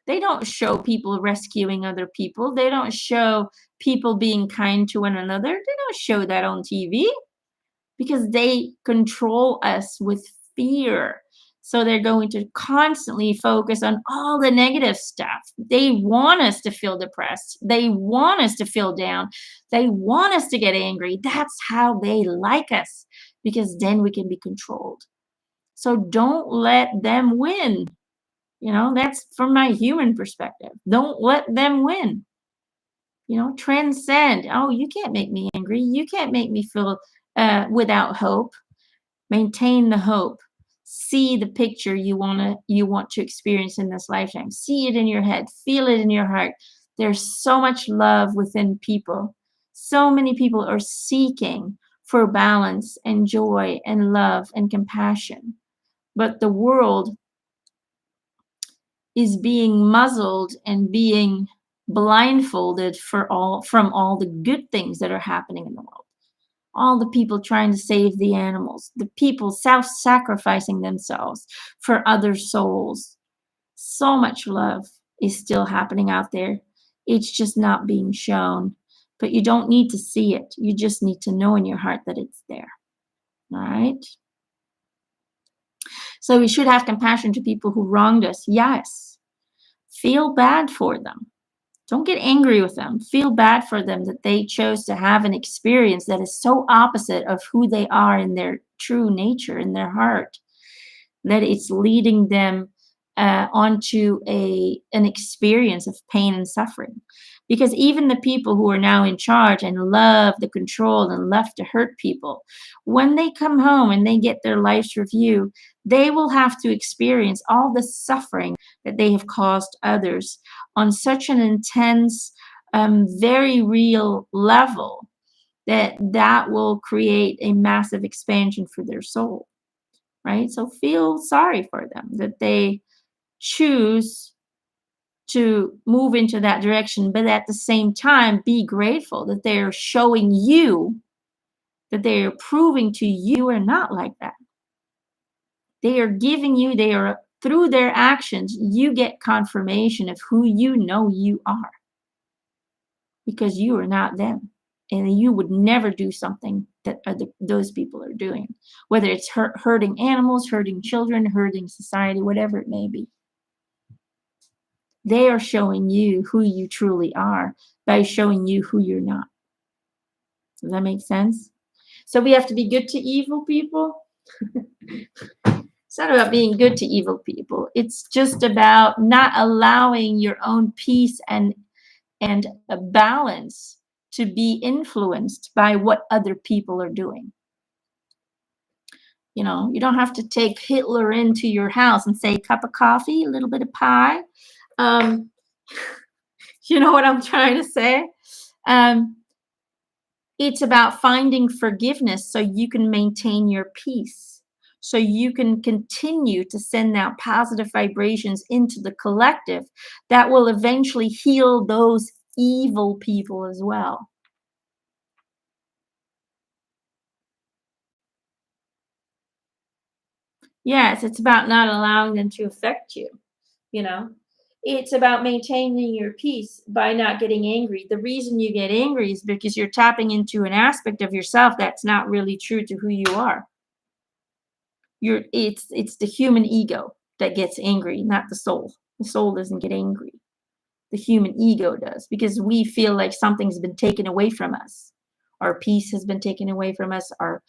They don't show people rescuing other people. They don't show people being kind to one another. They don't show that on TV because they control us with fear. So they're going to constantly focus on all the negative stuff. They want us to feel depressed. They want us to feel down. They want us to get angry. That's how they like us because then we can be controlled. So don't let them win. That's from my human perspective. Don't let them win. Transcend. Oh, you can't make me angry. You can't make me feel without hope. Maintain the hope. See the picture you want to experience in this lifetime. See it in your head. Feel it in your heart. There's so much love within people. So many people are seeking for balance and joy and love and compassion. But the world is being muzzled and being blindfolded from all the good things that are happening in the world. All the people trying to save the animals, the people self-sacrificing themselves for other souls. So much love is still happening out there. It's just not being shown. But you don't need to see it. You just need to know in your heart that it's there. All right? So we should have compassion to people who wronged us. Yes. Feel bad for them. Don't get angry with them. Feel bad for them that they chose to have an experience that is so opposite of who they are in their true nature, in their heart, that it's leading them onto an experience of pain and suffering. Because even the people who are now in charge and love the control and love to hurt people, when they come home and they get their life's review, they will have to experience all the suffering that they have caused others on such an intense, very real level that will create a massive expansion for their soul, right? So feel sorry for them that they choose to move into that direction, but at the same time, be grateful that they're showing you, that they are proving to you are not like that. They are giving you, through their actions, you get confirmation of who you know you are because you are not them. And you would never do something that those people are doing, whether it's hurting animals, hurting children, hurting society, whatever it may be. They are showing you who you truly are by showing you who you're not. Does that make sense? So we have to be good to evil people. It's not about being good to evil people. It's just about not allowing your own peace and a balance to be influenced by what other people are doing. You don't have to take Hitler into your house and say, cup of coffee, a little bit of pie. You know what I'm trying to say? It's about finding forgiveness so you can maintain your peace. So you can continue to send out positive vibrations into the collective that will eventually heal those evil people as well. Yes, it's about not allowing them to affect you, you know? It's about maintaining your peace by not getting angry. The reason you get angry is because you're tapping into an aspect of yourself that's not really true to who you are. It's the human ego that gets angry, not the soul. The soul doesn't get angry. The human ego does because we feel like something's been taken away from us. Our peace has been taken away from us. Our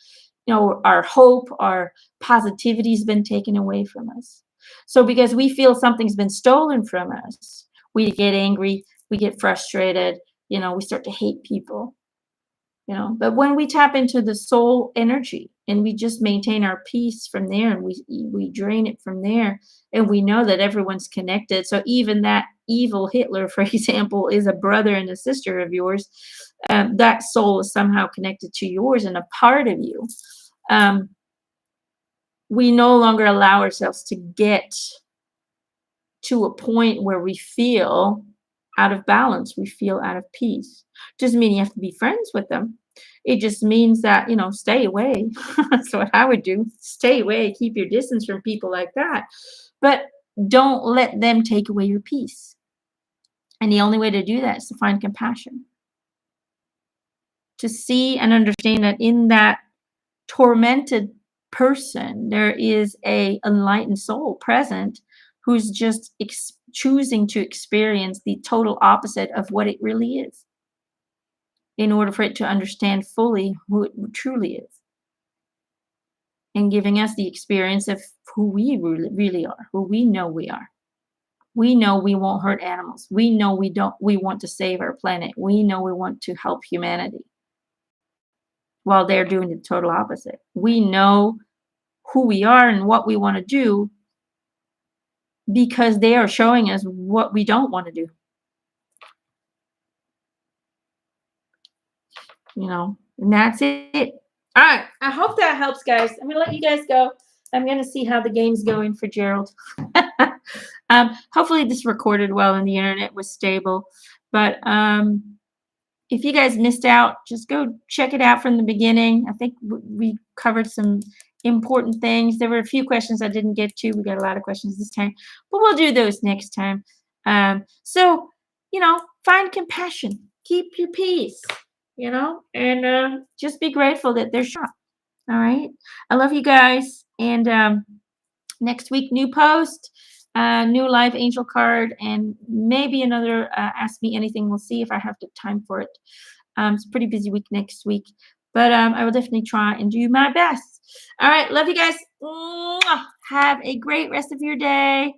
hope, our positivity has been taken away from us. So because we feel something's been stolen from us, we get angry, we get frustrated, we start to hate people. But when we tap into the soul energy and we just maintain our peace from there, and we drain it from there, and we know that everyone's connected. So even that evil Hitler, for example, is a brother and a sister of yours. That soul is somehow connected to yours and a part of you. um, we no longer allow ourselves to get to a point where we feel out of balance, we feel out of peace. Doesn't mean you have to be friends with them. It just means that, stay away. That's what I would do. Stay away, keep your distance from people like that. But don't let them take away your peace. And the only way to do that is to find compassion, to see and understand that in that tormented person, there is a enlightened soul present who's just choosing to experience the total opposite of what it really is in order for it to understand fully who it truly is, and giving us the experience of who we really are, who we know we are. We know we won't hurt animals. We know we want to save our planet. We know we want to help humanity while they're doing the total opposite. We know who we are and what we want to do because they are showing us what we don't want to do, and that's it. All right. I hope that helps, guys. I'm going to let you guys go. I'm going to see how the game's going for Gerald. Hopefully, this recorded well and the internet was stable. But if you guys missed out, just go check it out from the beginning. I think we covered some important things. There were a few questions I didn't get to. We got a lot of questions this time, but we'll do those next time. So, find compassion, keep your peace, and just be grateful that they're shot. All right. I love you guys. And next week, new post, new live angel card, and maybe another Ask Me Anything. We'll see if I have the time for it. It's a pretty busy week next week, but I will definitely try and do my best. All right. Love you guys. Mwah. Have a great rest of your day.